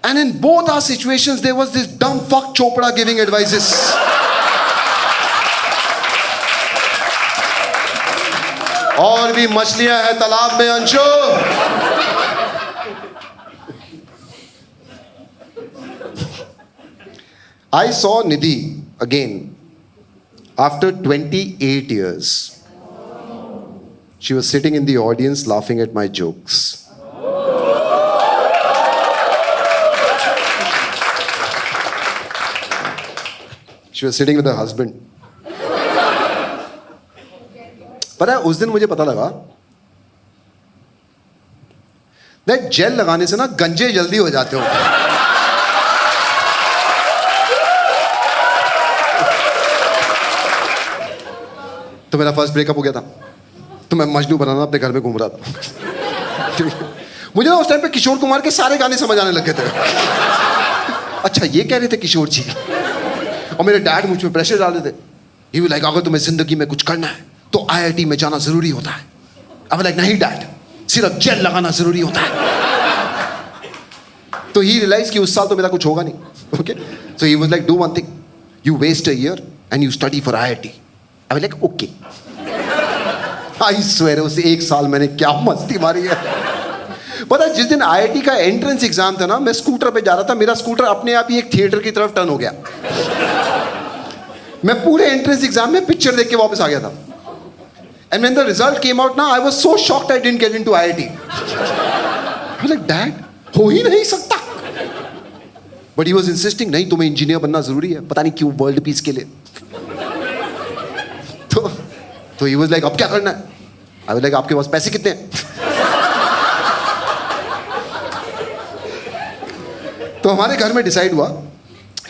And in both our situations, there was this dumb fuck Chopra giving advices. और भी मछलियां हैं तालाब में Anshu. I saw Nidhi again after 28 years. She was sitting in the audience laughing at my jokes. She was sitting with her husband. पता है उस दिन मुझे पता लगा that जेल लगाने से ना गंजे जल्दी हो जाते हो. तो मेरा फर्स्ट ब्रेकअप हो गया था. तो मैं मजनू बनाना अपने घर में घूम रहा था. मुझे ना उस टाइम पे किशोर कुमार के सारे गाने समझ आने लगे थे. अच्छा ये कह रहे थे किशोर जी. और मेरे डैड मुझ पे प्रेशर डाल रहे थे. ही वाज लाइक अगर तुम्हें जिंदगी में कुछ करना है तो आईआईटी में जाना जरूरी होता है. आई वाज लाइक नहीं डैड, सिर्फ जेल लगाना जरूरी होता है. तो ही रियलाइज कि उस साल तो मेरा कुछ होगा नहीं. Okay, so he was like do one thing, you waste a year and you study for IIT. I was like okay. I swear उस एक साल मैंने क्या मस्ती मारी है. पता है जिस दिन आईआईटी का एंट्रेंस एग्जाम था ना, मैं स्कूटर पे जा रहा था. मेरा स्कूटर अपने आप ही एक थिएटर की तरफ टर्न हो गया. मैं पूरे एंट्रेंस एग्जाम में पिक्चर देख के वापस आ गया था. And when the result came out ना, I was so shocked I didn't get into IIT. I was like dad हो ही नहीं सकता. बट ही वाज इंसिस्टिंग नहीं तुम्हें इंजीनियर बनना जरूरी है. पता नहीं क्यों, वर्ल्ड पीस के लिए. तो ही वाज लाइक अब क्या करना है. आई वाज लाइक आपके पास पैसे कितने हैं. तो हमारे घर में डिसाइड हुआ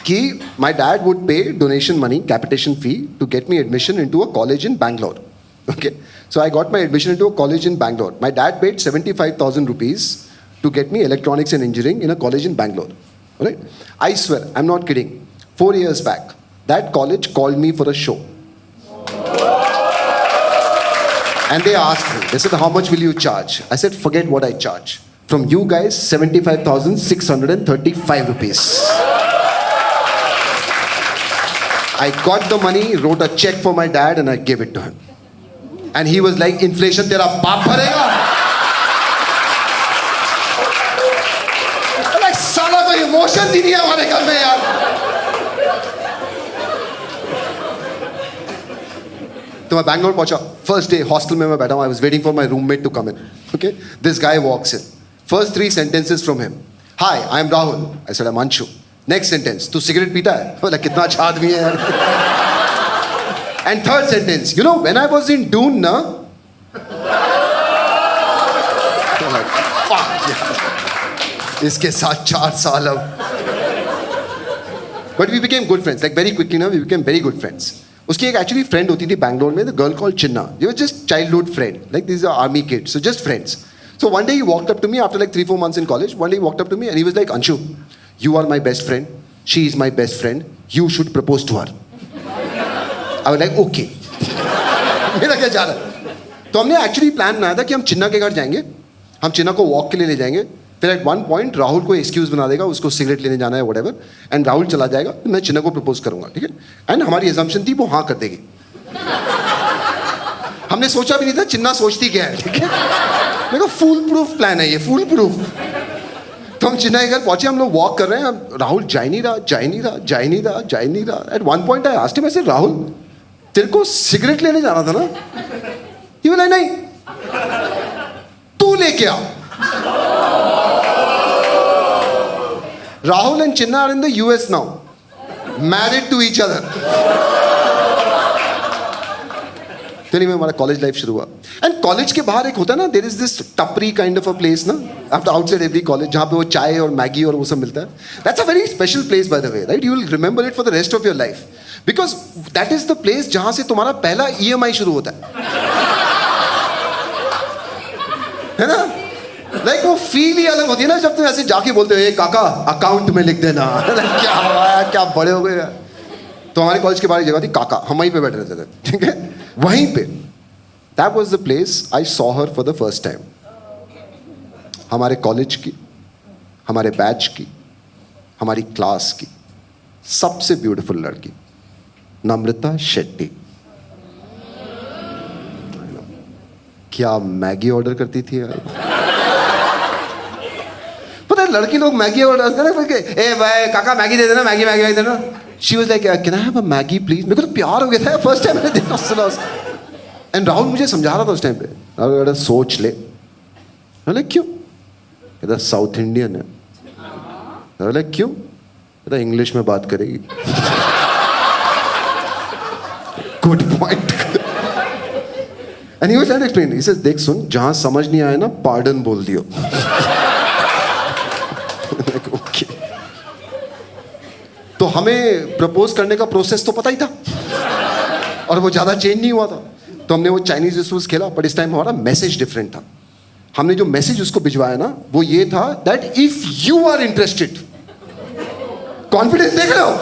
कि my dad would pay donation money, capitation fee to get me admission into a college in Bangalore. Okay, so I got my admission into a college in Bangalore. My dad paid 75,000 rupees to get me electronics and engineering in a college in Bangalore. All right? I swear, I'm not kidding. 4 years back, that college called me for a show. And they asked me, they said, how much will you charge? I said, forget what I charge. From you guys, 75,635 rupees. I got the money, wrote a check for my dad, and I gave it to him. And he was like, inflation तेरा बाप भरेगा. Like साला कोई emotions ही नहीं है हमारे घर में यार. तो मैं बैंगलोर पहुंचा. फर्स्ट डे हॉस्टल में मैं बैठा हूं. I was waiting for my roommate to come in. Okay, this guy walks in. First 3 sentences from him. Hi, I am Rahul. I said I am Anshu. Next sentence, तू सिगरेट पीता है? बोला कितना अच्छा आदमी है यार. And third sentence, you know, when I was in Dune, na, like, fuck, यार, इसके साथ 4 साल अब. But we became good friends, like very quickly ना we became very good friends. उसकी एक एक्चुअली फ्रेंड होती थी बैंगलोर में, the girl called Chinna. They were just childhood friend, like this are army kids, so just friends. So one day he walked up to me after like 3-4 months in college. One day he walked up to me and he was like, Anshu, you are my best friend. She is my best friend. You should propose to her. I was like, okay. मेरा क्या जा रहा है? तो हमने actually plan बनाया था कि हम चिन्ना के घर जाएंगे, हम चिन्ना को वॉक के लिए ले जाएंगे. फिर एट वन पॉइंट राहुल को एक्सक्यूज बना देगा, उसको सिगरेट लेने जाना है व्हाटएवर, एंड राहुल चला जाएगा, मैं चिन्ना को प्रपोज करूंगा, ठीक है. एंड हमारी एजम्पशन थी वो हाँ कर देगी. हमने सोचा भी नहीं था चिन्ना सोचती क्या है, ठीक है. मेरे को फुल प्रूफ प्लान है ये, फुल प्रूफ. तो हम चिन्ना के घर पहुंचे, हम लोग वॉक कर रहे हैं, राहुल जा नहीं रहा. At one point I asked him, ऐसे राहुल तेरे को सिगरेट लेने जाना था ना? ही बोला नहीं, तू लेके आ. Rahul and Chinna are in the US now, married to each other. में हमारा कॉलेज लाइफ शुरू हुआ. एंड कॉलेज के बाहर एक होता है ना, देयर इज दिस टपरी काइंड ऑफ अ प्लेस ना, आफ्टर आउटसाइड एवरी कॉलेज, जहाँ पे वो चाय और मैगी और वो सब मिलता है. That's a very special place by the way, right. You will remember it for the rest of your life, because that is the place जहाँ से तुम्हारा पहला EMI शुरू होता है ना. लाइक वो फील ही अलग होती है ना जब तुम ऐसे जाके बोलते हो, ए काका अकाउंट में लिख देना. क्या हुआ, क्या बड़े हो गए. तो हमारे कॉलेज के बाहर एक जगह थी काका, हम वहीं पे बैठे रहते थे, ठीक है. वहीं पे that was the place I saw her for the first time. हमारे कॉलेज की, हमारे बैच की, हमारी क्लास की सबसे ब्यूटीफुल लड़की, नम्रता शेट्टी. क्या मैगी ऑर्डर करती थी यार. पता है लड़की लोग मैगी ऑर्डर करते, ए भाई काका मैगी दे देना, मैगी देना. She was like, can I have a Maggie please? मेरे को तो प्यार हो गया था फर्स्ट टाइम मैंने देखा सुना. एंड राहुल मुझे समझा रहा था उस टाइम पे, राहुल सोच ले. मैंने क्यों? कहता साउथ इंडियन है. मैंने क्यों? कहता इंग्लिश में बात करेगी. Good point. And he was trying to explain. He said देख सुन, जहां समझ नहीं आया ना पार्डन बोल दियो. ओके. तो हमें प्रपोज करने का प्रोसेस तो पता ही था और वो ज़्यादा चेंज नहीं हुआ था. तो हमने वो चाइनीज रिसोर्स खेला, बट इस टाइम हमारा मैसेज डिफरेंट था. हमने जो मैसेज उसको भिजवाया ना वो ये था, that if you are interested, confidence देख रहे हो,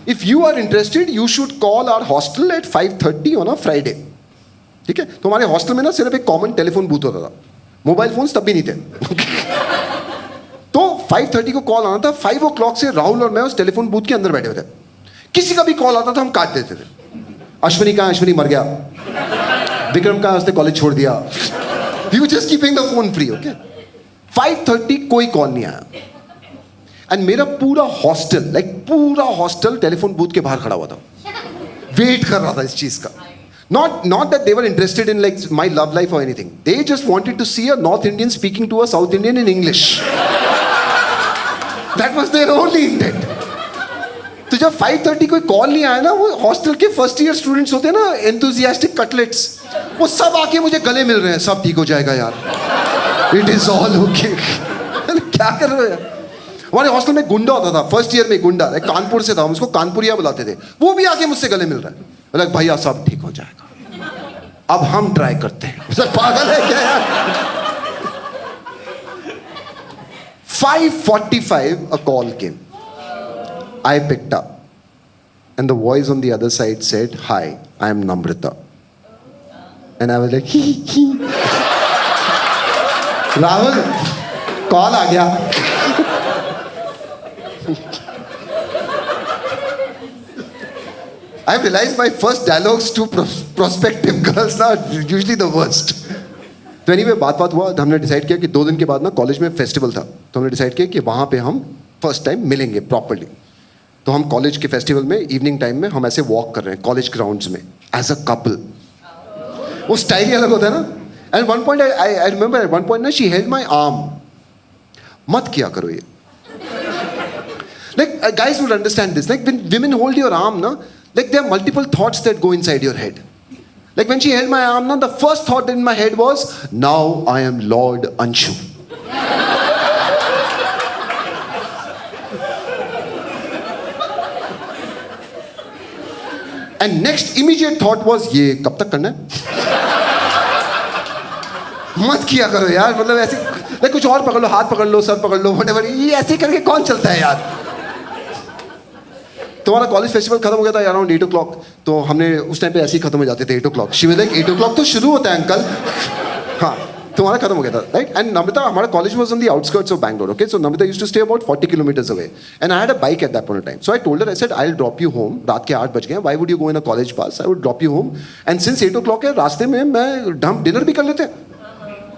if you are interested you should call our hostel at 5:30 on a Friday. ठीक है. तो हमारे हॉस्टल में ना सिर्फ एक कॉमन टेलीफोन बूथ होता था, मोबाइल फोन्स तब भी नहीं थे. तो 5:30 को कॉल आना था, 5 o'clock से राहुल और मैं उस टेलीफोन बूथ के अंदर बैठे हुए थे. किसी का भी कॉल आता था हम काट देते थे. अश्विनी कहाँ, अश्विनी मर गया. विक्रम कहाँ, उसने कॉलेज छोड़ दिया. We were just keeping the phone free. Okay. 5:30 कोई कॉल नहीं आया. एंड मेरा पूरा हॉस्टल, लाइक पूरा हॉस्टल टेलीफोन बूथ के बाहर खड़ा हुआ था, वेट कर रहा था इस चीज का. Not that they were interested in like my love life or anything. They just wanted to see a North Indian speaking to a South Indian in English. That was their only intent. तो जब 5:30 कोई call नहीं आया ना, वो hostel के first year students होते हैं ना, एंथुजियास्टिक कटलेट्स, वो सब आके मुझे गले मिल रहे हैं. सब ठीक हो जाएगा यार, इट इज ऑल ओके. क्या कर रहे हो यार. हमारे हॉस्टल में गुंडा होता था फर्स्ट ईयर में, गुंडा एक कानपुर से था, हम उसको कानपुरिया बुलाते थे. वो भी आके मुझसे गले मिल रहा है. बोला भैया सब ठीक हो जाएगा, अब हम ट्राई करते हैं. सर पागल है क्या यार. 5:45 a call came. I picked up and the voice on the other side said, hi, I am Namrata. And I was like, ही. राहुल कॉल आ गया. I have realized my first dialogues to prospective girls are usually the worst. तो anyway, बात हुआ, हमने decide किया कि 2 दिन के बाद ना कॉलेज में फेस्टिवल था, तो हमने डिसाइड किया कि वहाँ पे हम फर्स्ट टाइम मिलेंगे प्रॉपरली. तो हम कॉलेज के फेस्टिवल में इवनिंग टाइम में हम ऐसे वॉक कर रहे हैं कॉलेज ग्राउंड्स में एज अ कपल. वो स्टाइल ही अलग होता है ना. And one point I remember at one point ना शी हेल्ड माई आर्म. मत किया करो ये. Like guys would understand this. Like when women hold your arm, na, like there are multiple thoughts that go inside your head. Like when she held my arm, na, the first thought in my head was, now I am Lord Anshu. And next immediate thought was ये कब तक करना है? मत किया करो यार, मतलब ऐसे लाइक कुछ और पकड़ लो, हाथ पकड़ लो, सर पकड़ लो, व्हाटएवर, ये ऐसे करके कौन चलता है यार? तुम्हारा कॉलेज फेस्टिवल खत्म हो गया था अराउंड 8 o'clock, तो हमने उस टाइम पे ऐसे ही खत्म हो जाते थे 8 o'clock. She was like 8 o'clock तो शुरू होता है अंकल. हाँ, तुम्हारा खत्म हो गया था, राइट? एंड नम्रता, हमारा college was on the outskirts of Bangalore, okay? So Namrata used to stay about 40 kilometers away, and I had a bike at that point in time. So I told her, I said, I'll drop you home. रात के 8 बज गए, why would you go in a college bus? I would drop you home, and since 8 o'clock है, रास्ते में मैं हम dinner भी कर लेते हैं.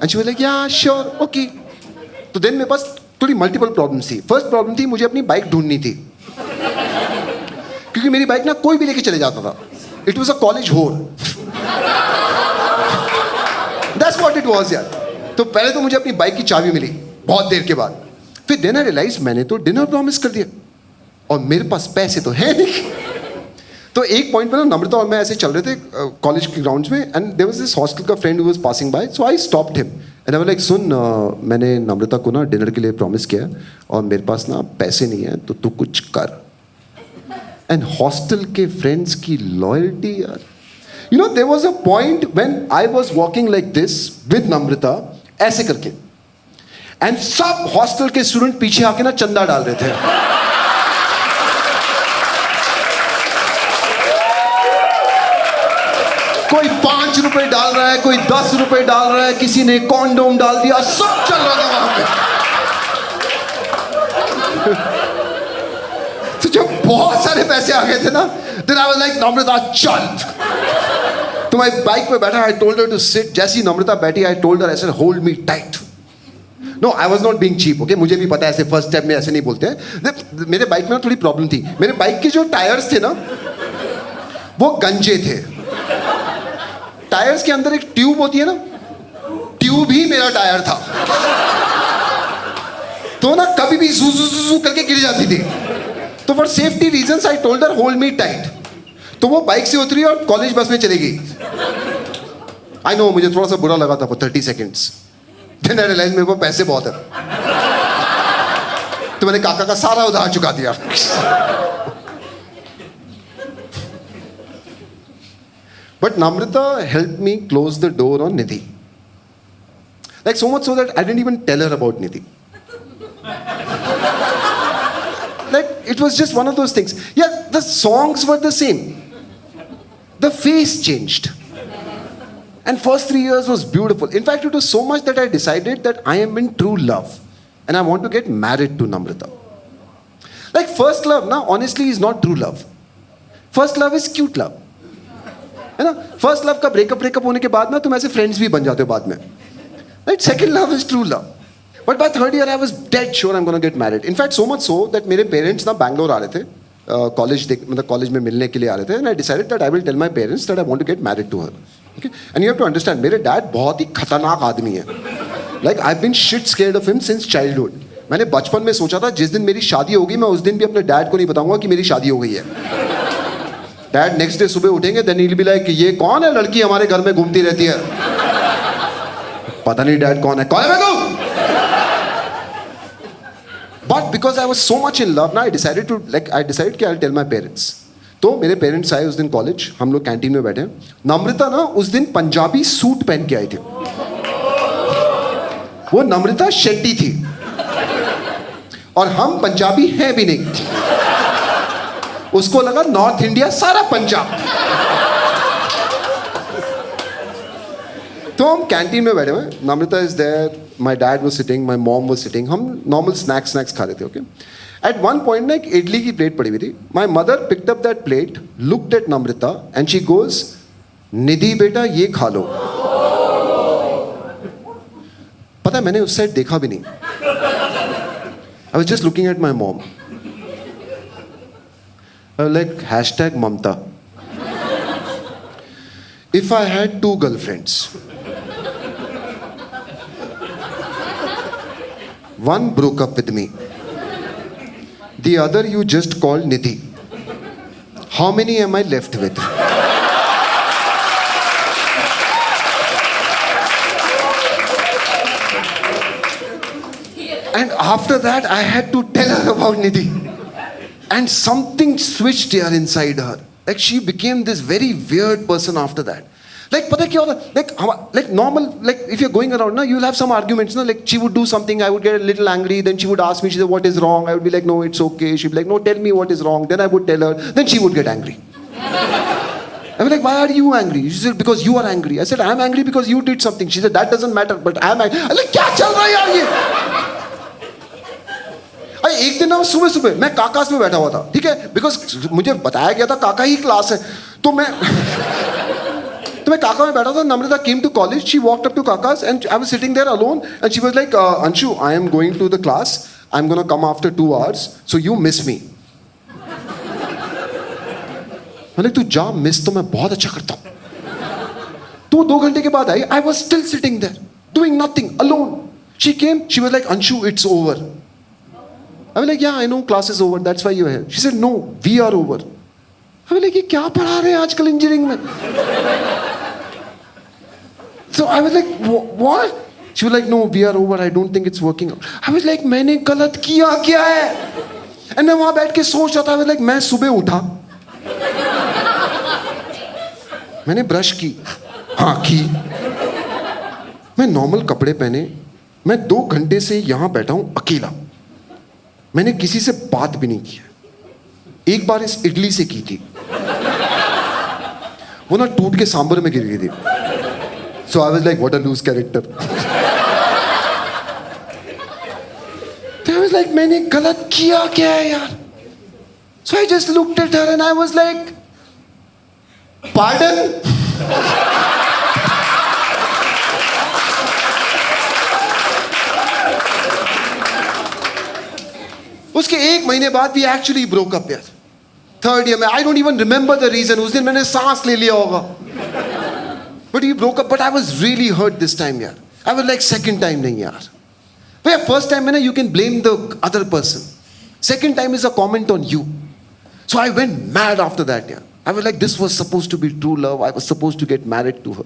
And she was like, yeah, sure, okay. तो देन मेरे पास थोड़ी मल्टीपल प्रॉब्लम्स थी. फर्स्ट प्रॉब्लम थी, मुझे अपनी बाइक ढूंढनी थी, क्योंकि मेरी बाइक ना कोई भी लेके चले जाता था. इट वॉज अ कॉलेज होर. दैट्स व्हाट इट वॉज यार. तो पहले तो मुझे अपनी बाइक की चाबी मिली बहुत देर के बाद. फिर देन आई रियलाइज मैंने तो डिनर प्रॉमिस कर दिया और मेरे पास पैसे तो है नहीं. तो एक पॉइंट पे ना नम्रता और मैं ऐसे चल रहे थे कॉलेज के ग्राउंड्स में, and there was this hostel का friend who was passing by. So I stopped him and I was like, सुन, मैंने नम्रता को ना डिनर के लिए प्रॉमिस किया और मेरे पास ना पैसे नहीं है, तो तू कुछ कर. एंड हॉस्टल के फ्रेंड्स की लॉयल्टी यार. You know, there was a point when I was walking like this with Namrata, ऐसे करके, एंड सब हॉस्टल के स्टूडेंट पीछे आके ना चंदा डाल रहे थे. कोई 5 रुपए डाल रहा है, कोई 10 रुपए डाल रहा है, किसी ने कॉन्डोम डाल दिया, सब चल रहा था वहां पे. तो जब बहुत सारे पैसे आ गए थे ना, then I was like, नम्रता चल. तो मैं बाइक पे बैठा, I told her to sit. जैसी नम्रता बैठी, I told her, I said, hold me tight. No, I was not being cheap, okay? मुझे भी पता है ऐसे फर्स्ट स्टेप में ऐसे नहीं बोलते हैं. मेरे बाइक में थोड़ी प्रॉब्लम थी. मेरे बाइक के जो टायर्स थे ना, वो गंजे थे. टायर्स के अंदर एक ट्यूब होती है ना, ट्यूब ही मेरा टायर था. तो ना कभी भी जू जू जू करके गिर जाती थी. तो for safety reasons I told her, hold me tight. तो वो बाइक से उतरी और कॉलेज बस में चली गई. आई नो, मुझे थोड़ा सा बुरा लगा था for 30 seconds. Then I realise मेरे को पैसे बहुत है, तो मैंने काका का सारा उधार चुका दिया. But Namrata helped me close the door on Nidhi. Like so much so that I didn't even tell her about Nidhi. Like it was just one of those things. Yeah, the songs were the same. The face changed. And first 3 years was beautiful. In fact, it was so much that I decided that I am in true love. And I want to get married to Namrata. Like first love, now honestly is not true love. First love is cute love. है ना? First love का breakup होने के बाद ना तुम ऐसे friends भी बन जाते हो बाद में, right? Second love is true love. But by third year I was dead sure I am gonna get married. In fact so much so that मेरे पेरेंट्स ना बैंगलोर आ रहे थे मतलब कॉलेज में मिलने के लिए आ रहे थे. And I decided that I will tell my parents that I want to get married to her. Okay, and you have to understand, मेरे डैड बहुत ही खतरनाक आदमी है. Like I have been shit scared of him since childhood. मैंने बचपन में सोचा था जिस दिन मेरी शादी होगी मैं उस दिन भी अपने डैड को नहीं बताऊंगा कि मेरी शादी हो गई है. डैड नेक्स्ट डे सुबह उठेंगे, then he will be like, ये कौन है लड़की हमारे घर में घूमती रहती है? पता नहीं डैड कौन है मैं? But because I was so much in love ना, आई डिसाइडेड कि I will tell my parents. तो मेरे पेरेंट्स आए उस दिन कॉलेज, हम लोग कैंटीन में बैठे. नम्रता ना उस दिन पंजाबी सूट पहन के आई थी. वो नम्रता शेट्टी थी और हम पंजाबी हैं भी नहीं. उसको लगा नॉर्थ इंडिया सारा पंजाब. तो हम कैंटीन में बैठे हुए, Namrata is there, my dad was sitting, my mom was sitting. हम नॉर्मल स्नैक्स खा रहे थे. ओके, एट वन पॉइंट ना एक इडली की प्लेट पड़ी हुई थी. My mother picked up that plate, looked at Namrata and she goes, Nidhi बेटा ये खा लो. पता है मैंने उस साइड देखा भी नहीं. I was just looking at my mom. Like hashtag Mamta. If I had 2 girlfriends, one broke up with me, the other you just called Nidhi, how many am I left with? And after that I had to tell her about Nidhi. And something switched here inside her. Like she became this very weird person after that. Like, pata kya hota? Like normal, like if you're going around, na, you'll have some arguments, na. Like she would do something, I would get a little angry, then she would ask me, she said, what is wrong? I would be like, no, it's okay. She'd be like, no, tell me what is wrong. Then I would tell her, then she would get angry. I was like, why are you angry? She said, because you are angry. I said, I'm angry because you did something. She said, that doesn't matter, but I'm angry. I was like, क्या चल रहा है यार ये? अरे एक दिन ना सुबह सुबह मैं काकास में बैठा हुआ था, ठीक है, बिकॉज मुझे बताया गया था काका ही क्लास है, तो मैं काका में बैठा था. Namrata came to college, she walked up to Kaka's and I was sitting there alone and she was like, Anshu, I am going to the class, I'm going to come after 2 hours, so you miss me. मैंने तू जा miss तो मैं बहुत अच्छा करता हूँ. तो 2 घंटे के बाद आई, I was still sitting there doing nothing alone. She came, she was like, Anshu, it's over. I was like, yeah, I know class is over, that's why you're here. She said, no, we are over. I was like, ये क्या पढ़ा रहे हैं आजकल engineering में? So I was like, what? She was like, no, we are over, I don't think it's working out. I was like, मैंने गलत किया क्या है? And मैं वहाँ बैठ के सोच रहा था, I was like, मैं सुबह उठा, मैंने ब्रश की, हाँ की, मैं नॉर्मल कपड़े पहने, मैं 2 घंटे से यहाँ बैठा हूँ अकेला, मैंने किसी से बात भी नहीं की. एक बार इस इडली से की थी, वो ना टूट के सांबर में गिर गई थी. So I was like, what a loose character. So I was like, मैंने गलत किया क्या है यार? So I just looked at her and I was like, pardon? उसके 1 महीने बाद we actually broke up यार. 3rd year में, I don't even remember the reason. उस दिन मैंने सांस ले लिया होगा. But we broke up, but I was really hurt this time यार. I was like, second time नहीं यार. But first time में ना, you can blame the other person. Second time is a comment on you. So I went mad after that यार. I was like, this was supposed to be true love. I was supposed to get married to her.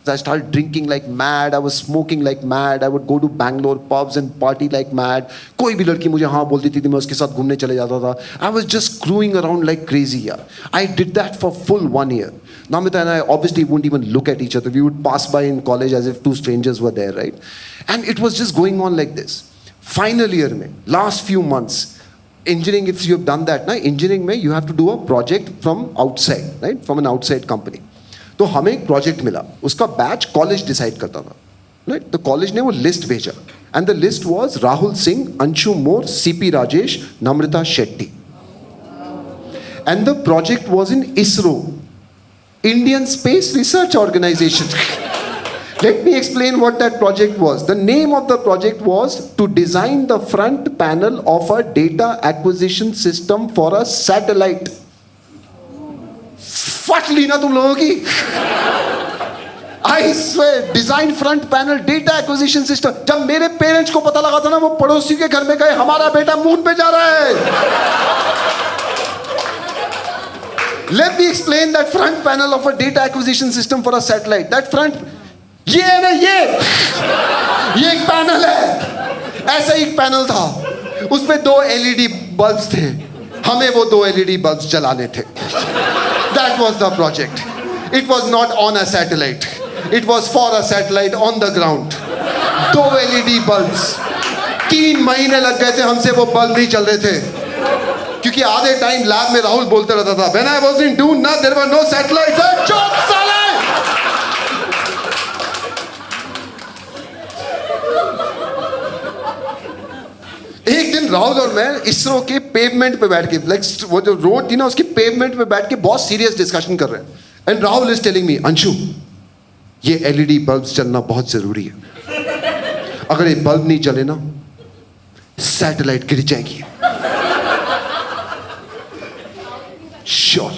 So I started drinking like mad. I was smoking like mad. I would go to Bangalore pubs and party like mad. कोई भी लड़की मुझे हाँ बोलती थी, मैं उसके साथ घूमने चले जाता था. I was just screwing around like crazy यार. I did that for full 1 year. Namrata and I obviously wouldn't even look at each other. We would pass by in college as if 2 strangers were there, right? And it was just going on like this. Final year में, last few months, engineering, if you have done that, na, engineering में you have to do a project from outside, right? From an outside company. तो हमें एक project मिला, उसका batch college decide करता था, right? तो कॉलेज ने वो लिस्ट भेजा and the list was Rahul Singh, Anshu More, CP Rajesh, Namrata Shetty. And the project was in ISRO, Indian Space Research Organisation. Let me explain what that project was. The name of the project was to design the front panel of a data acquisition system for a satellite. फट ली ना तुम लोगों की. I swear, design front panel data acquisition system. जब मेरे parents को पता लगा था ना, वो पड़ोसी के घर में गए, हमारा बेटा मून पे जा रहा है. Let me explain that front panel of a data acquisition system for a satellite. That front, ये है ना, ये एक पैनल है. ऐसा ही एक पैनल था, उसमें 2 LED बल्ब्स थे, हमें वो 2 LED बल्ब्स जलाने थे. That was the project. It was not on a satellite. It was for a satellite on the ground. 2 LED bulbs. 3 महीने लग गए थे, हमसे वो बल्ब नहीं चल रहे थे, क्योंकि आधे टाइम लैब में राहुल बोलते रहता था, When I was in Dune, ना there were no satellites. चुप साले. एक दिन राहुल और मैं इसरो के पेवमेंट पे बैठ के, लाइक वो जो रोड थी ना, उसके पेवमेंट पे बैठ के बहुत सीरियस डिस्कशन कर रहे हैं. And Rahul is telling me, Anshu, ये LED बल्ब्स चलना बहुत जरूरी है. अगर ये बल्ब नहीं चले ना, सैटेलाइट गिर जाएगी. Sure.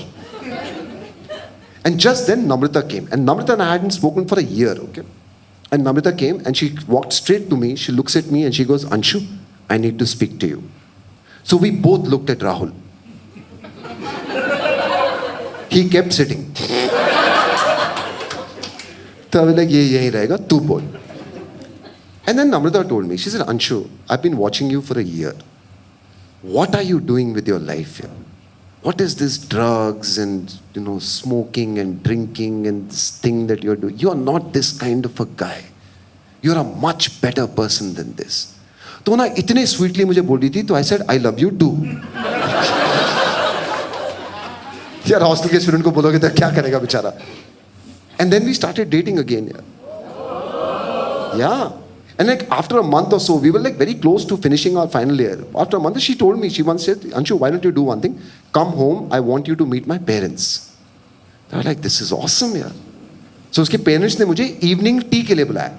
And just then Namrata came, and Namrata and I hadn't spoken for a year, okay? And Namrata came and she walked straight to me. She looks at me and she goes, Anshu, I need to speak to you. So we both looked at Rahul. He kept sitting. So I was like, ये यहीं रहेगा, तू बोल. And then Namrata told me, she said, Anshu, I've been watching you for a year. What are you doing with your life here? what is this drugs and smoking and drinking and this thing that you're doing? You're not this kind of a guy. You're a much better person than this. तो ना इतने sweetly मुझे बोल रही थी, तो I said I love you too. यार hostel के स्टूडेंट को बोलोगे तो क्या करेगा बेचारा. And then we started dating again यार. Yeah. And like after a month or so, we were like very close to finishing our final year. After a month, she told me, she once said, Anshu, why don't you do one thing? Come home, I want you to meet my parents. I was like, this is awesome, yeah. So उसके parents ने मुझे evening tea के लिए बुलाया.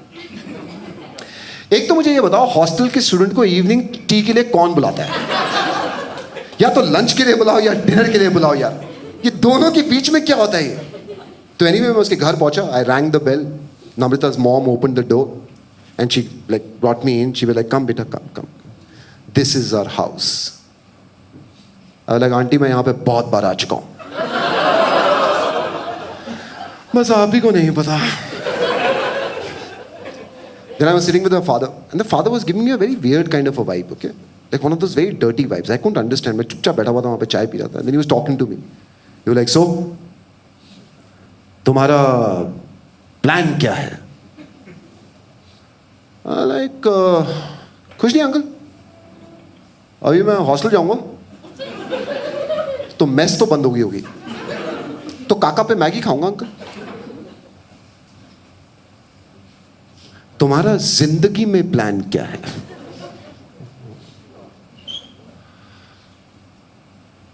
एक तो मुझे ये बताओ, हॉस्टल के स्टूडेंट को evening tea के लिए कौन बुलाता है? या तो लंच के लिए बुलाओ या डिनर के लिए बुलाओ यार. ये दोनों के बीच में क्या होता है ये? तो anyway मैं उसके घर पहुंचा. I rang the bell. Namrita's mom opened the door. And she like brought me in. She was like, come beta, come. This is our house. I was like, auntie मैं यहाँ पे बहुत बार आ चुका हूँ. बस आप ही को नहीं पता. Then I was sitting with her father, and the father was giving me a very weird kind of a vibe, okay? Like one of those very dirty vibes. I couldn't understand. मैं चुपचाप बैठा हुआ था वहाँ पे चाय P रहा था. And then he was talking to me. He was like, so तुम्हारा प्लान क्या है? लाइक कुछ नहीं अंकल, अभी मैं हॉस्टल जाऊंगा तो मेस तो बंद होगी तो काका पे मैगी खाऊंगा अंकल. तुम्हारा जिंदगी में प्लान क्या है?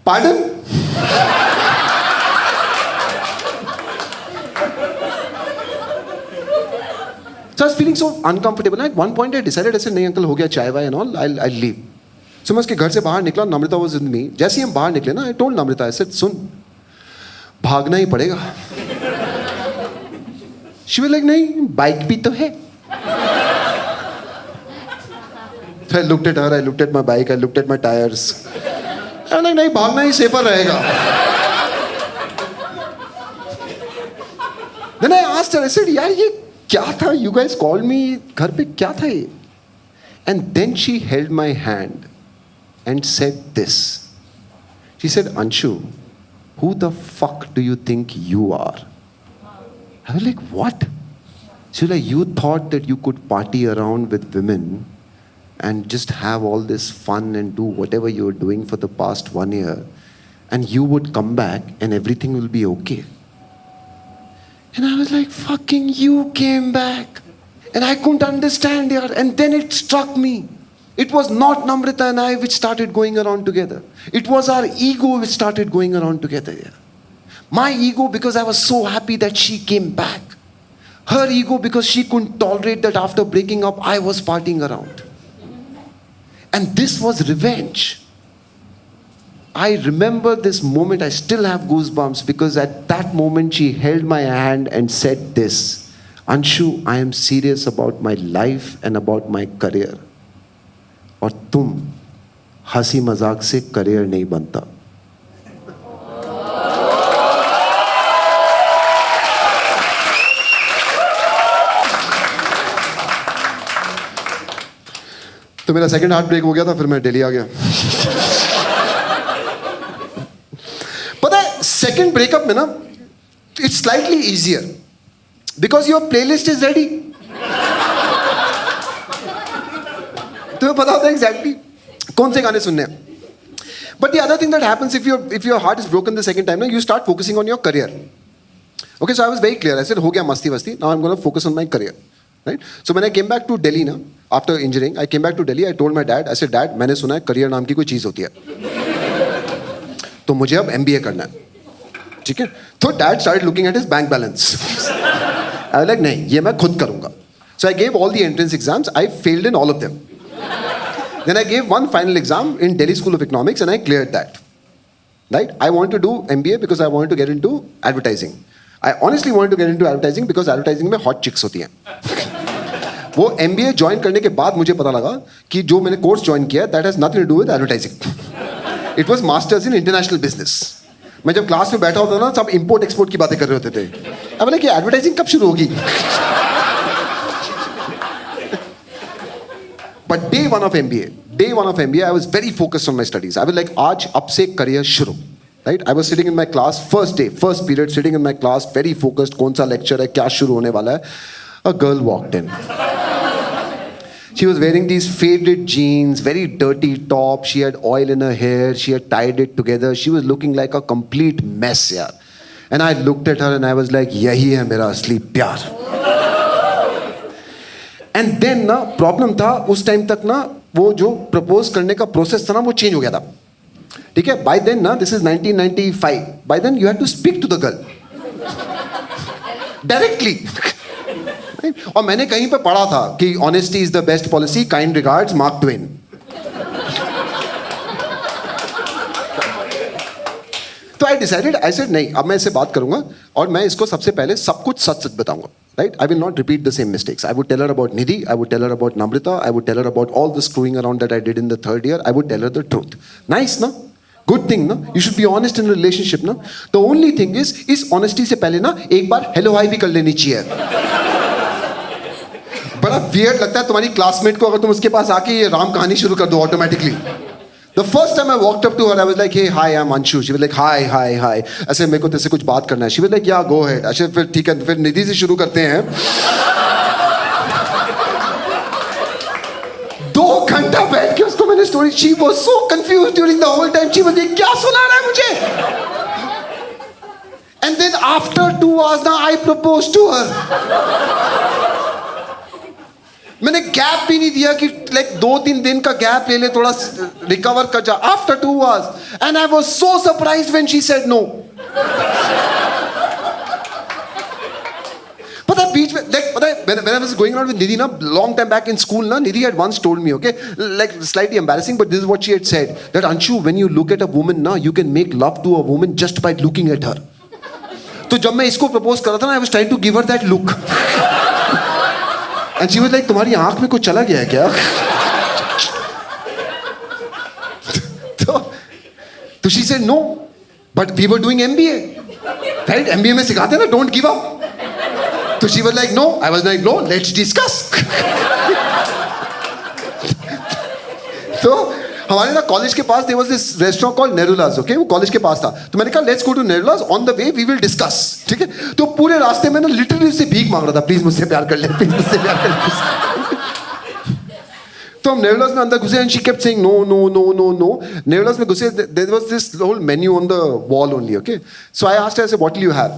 Pardon? So I was feeling so uncomfortable. At one point I decided, I said, नहीं अंकल हो गया चाय वाय and all, I'll leave. So मैं उसके घर से बाहर निकला. Namrita was with me. जैसे ही हम बाहर निकले ना, I told Namrita, I said, सुन, भागना ही पड़ेगा. She was like, नहीं, बाइक भी तो है. So I looked at her, I looked at my bike, I looked at my tires. I was like, नहीं, भागना ही सेफर रहेगा. Then I asked her, I said, यार ये क्या था? You guys called me, घर पे क्या था ये? And then she held my hand and said this. She said, Anshu, who the fuck do you think you are? I was like, what? She was like, you thought that you could party around with women and just have all this fun and do whatever you were doing for the past 1 year, and you would come back and everything will be okay. And I was like, fucking you came back. And I couldn't understand, yaar. And then it struck me. It was not Namrita and I which started going around together. It was our ego which started going around together, yaar. My ego because I was so happy that she came back. Her ego because she couldn't tolerate that after breaking up, I was partying around. And this was revenge. I remember this moment, I still have goosebumps because at that moment she held my hand and said this, Anshu, I am serious about my life and about my career. और तुम हंसी मजाक से career नहीं बनता. तो मेरा second heart break हो गया था, फिर मैं दिल्ली आ गया. पता है सेकंड ब्रेकअप में ना it's slightly easier because your playlist is ready. तुम्हें पता होता है एग्जैक्टली कौन से गाने सुनने हैं. But the other thing that happens if your heart is broken the second time ना, you start focusing on your career. Okay, so I was very clear. I said हो गया मस्ती वस्ती, now I am gonna focus on my career. Right. So when I came back to Delhi ना after engineering, I came back to Delhi. I told my dad, I said dad, मैंने सुना है career नाम की कोई चीज होती है, तो मुझे अब MBA करना है. ठीक है. तो dad started looking at his bank balance. I was like नहीं, ये मैं खुद करूंगा. So I gave all the entrance exams. I failed in all of them. Then I gave one final exam in Delhi School of Economics and I cleared that. Right? I wanted to do MBA because I wanted to get into advertising. I honestly wanted to get into advertising because advertising में hot chicks होती हैं. वो MBA join करने के बाद मुझे पता लगा कि जो मैंने कोर्स ज्वाइन किया that has nothing to do with advertising. It was masters in international business. मैं जब क्लास में बैठा होता था ना, सब import export की बातें कर रहे होते थे. अब मैंने कि advertising कब शुरू होगी? But day one of MBA, I was very focused on my studies. I was like, आज अब से करियर शुरू. Right? I was sitting in my class, first day, first period, sitting in my class, very focused, कौन सा lecture है, क्या शुरू होने वाला है. A girl walked in. She was wearing these faded jeans, very dirty top. She had oil in her hair. She had tied it together. She was looking like a complete mess, yaar. And I looked at her and I was like, यही है मेरा असली प्यार. And then ना problem था उस time तक ना वो जो propose करने का process था ना वो change हो गया था. ठीक है, by then ना, this is 1995. By then you had to speak to the girl directly. और मैंने कहीं पे पढ़ा था कि honesty is the best policy. Kind regards, Mark Twain. तो I decided, I said नहीं, अब मैं इससे बात करूंगा और मैं इसको सबसे पहले सब कुछ सच सच बताऊंगा. Right? I will not repeat the same mistakes. I would tell her about Nidhi. I would tell her about Namrita. I would tell her about all the screwing around that I did in the third year. I would tell her the truth. Nice, na? Good thing, na? You should be honest in a relationship, na? The only thing is, इस honesty से पहले ना एक बार hello hi भी कर लेनी चाहिए. बड़ा weird लगता है तुम्हारी classmate को अगर तुम उसके पास आके ये राम कहानी शुरू कर दो automatically. The first time I walked up to her, I was like, hey, hi, I'm Anshu. She was like, hi. ऐसे मेरे को तेरे से कुछ बात करना है. She was like, yeah, go ahead. अच्छा फिर ठीक है, फिर निधि से शुरू करते हैं. 2 घंटा बैठ के उसको मैंने story. She was so confused during the whole time. She was like, क्या सुना रहा है मुझे? And then after 2 hours now, I proposed to her. मैंने गैप भी नहीं दिया कि लाइक 2-3 दिन का गैप ले ले, थोड़ा रिकवर कर जा. After 2 hours and I was so surprised when she said no. पता है बीच में लाइक पता है when I was going out with Nidhi ना long time back in school ना, Nidhi had once told me, okay, like slightly embarrassing but this is what she had said, that Anshu when you look at a woman ना you can make love to a woman just by looking at her. तो जब मैं इसको propose कर रहा था ना, I was trying to give her that look. And she was like, तुम्हारी आंख में कुछ चला गया है क्या? तो she said no, but we were doing MBA, right? MBA में सिखाते हैं ना, don't give up. तो she was like no, I was like no, let's discuss. तो हमारे ना कॉलेज के पास there was this restaurant called Nerula's, okay? वो कॉलेज के पास था. तो मैंने कहा let's go to Nerula's, on the way we will discuss. ठीक है? तो पूरे रास्ते में ना लिटरली उससे भीख मांग रहा था, प्लीज मुझसे प्यार कर ले, प्लीज मुझसे प्यार कर ले. तो हम Nerula's में अंदर घुसे and she kept saying no. Nerula's में घुसे, there was this whole menu on the wall only, okay? So I asked her, I said, what will you have?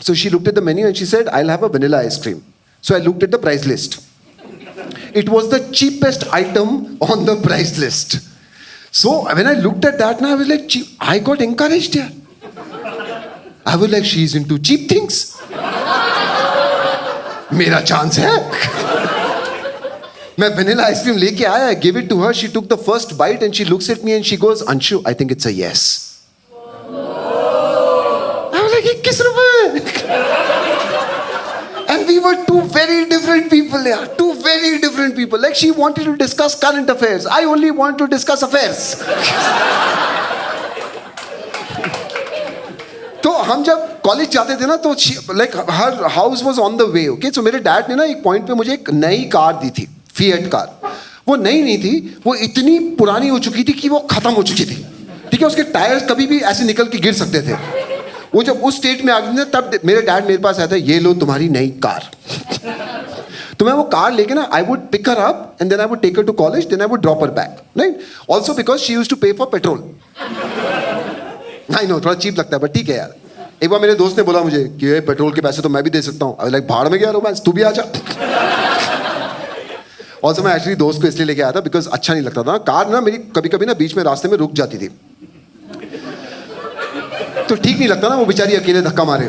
So she looked at the menu and she said, I'll have a vanilla ice cream. So I looked at the price list. It was the cheapest item on the price list. So when I looked at that, now I was like, I got encouraged here. I was like, she's into cheap things. मेरा chance है. मैं vanilla ice cream लेके आया, I gave it to her. She took the first bite and she looks at me and she goes, Anshu, I think it's a yes. I was like, 21 रुपए. And we were two very different people here. Two very different people. Like she wanted to discuss current affairs. I only want to discuss affairs. तो हम जब college जाते थे ना तो like her house was on the way, okay. So मेरे डैड ने ना एक पॉइंट पे मुझे एक नई कार दी थी, फिएट कार. वो नई नहीं थी, वो इतनी पुरानी हो चुकी थी कि वो खत्म हो चुकी थी. ठीक है, उसके टायर्स कभी भी ऐसे निकल के गिर सकते थे. वो जब उस स्टेट में आ गई ना तब मेरे डैड मेरे पास आया था, ये लो तुम्हारी नई कार. तो मैं वो कार लेके ना I would pick her up and then I would take her to college, then I would drop her back, right. Also because she used to pay for petrol. I know थोड़ा cheap लगता है but ठीक है यार. एक बार मेरे दोस्त ने बोला मुझे कि ये पेट्रोल के पैसे तो मैं भी दे सकता हूँ. आई लाइक भाड़ में गया रोमांस, तू भी आ जा. ऑल्सो मैं एक्चुअली दोस्त को इसलिए लेके आया था बिकॉज अच्छा नहीं लगता था. कार ना मेरी कभी कभी ना बीच में रास्ते में रुक जाती थी, तो ठीक नहीं लगता ना वो बेचारी अकेले धक्का मारे.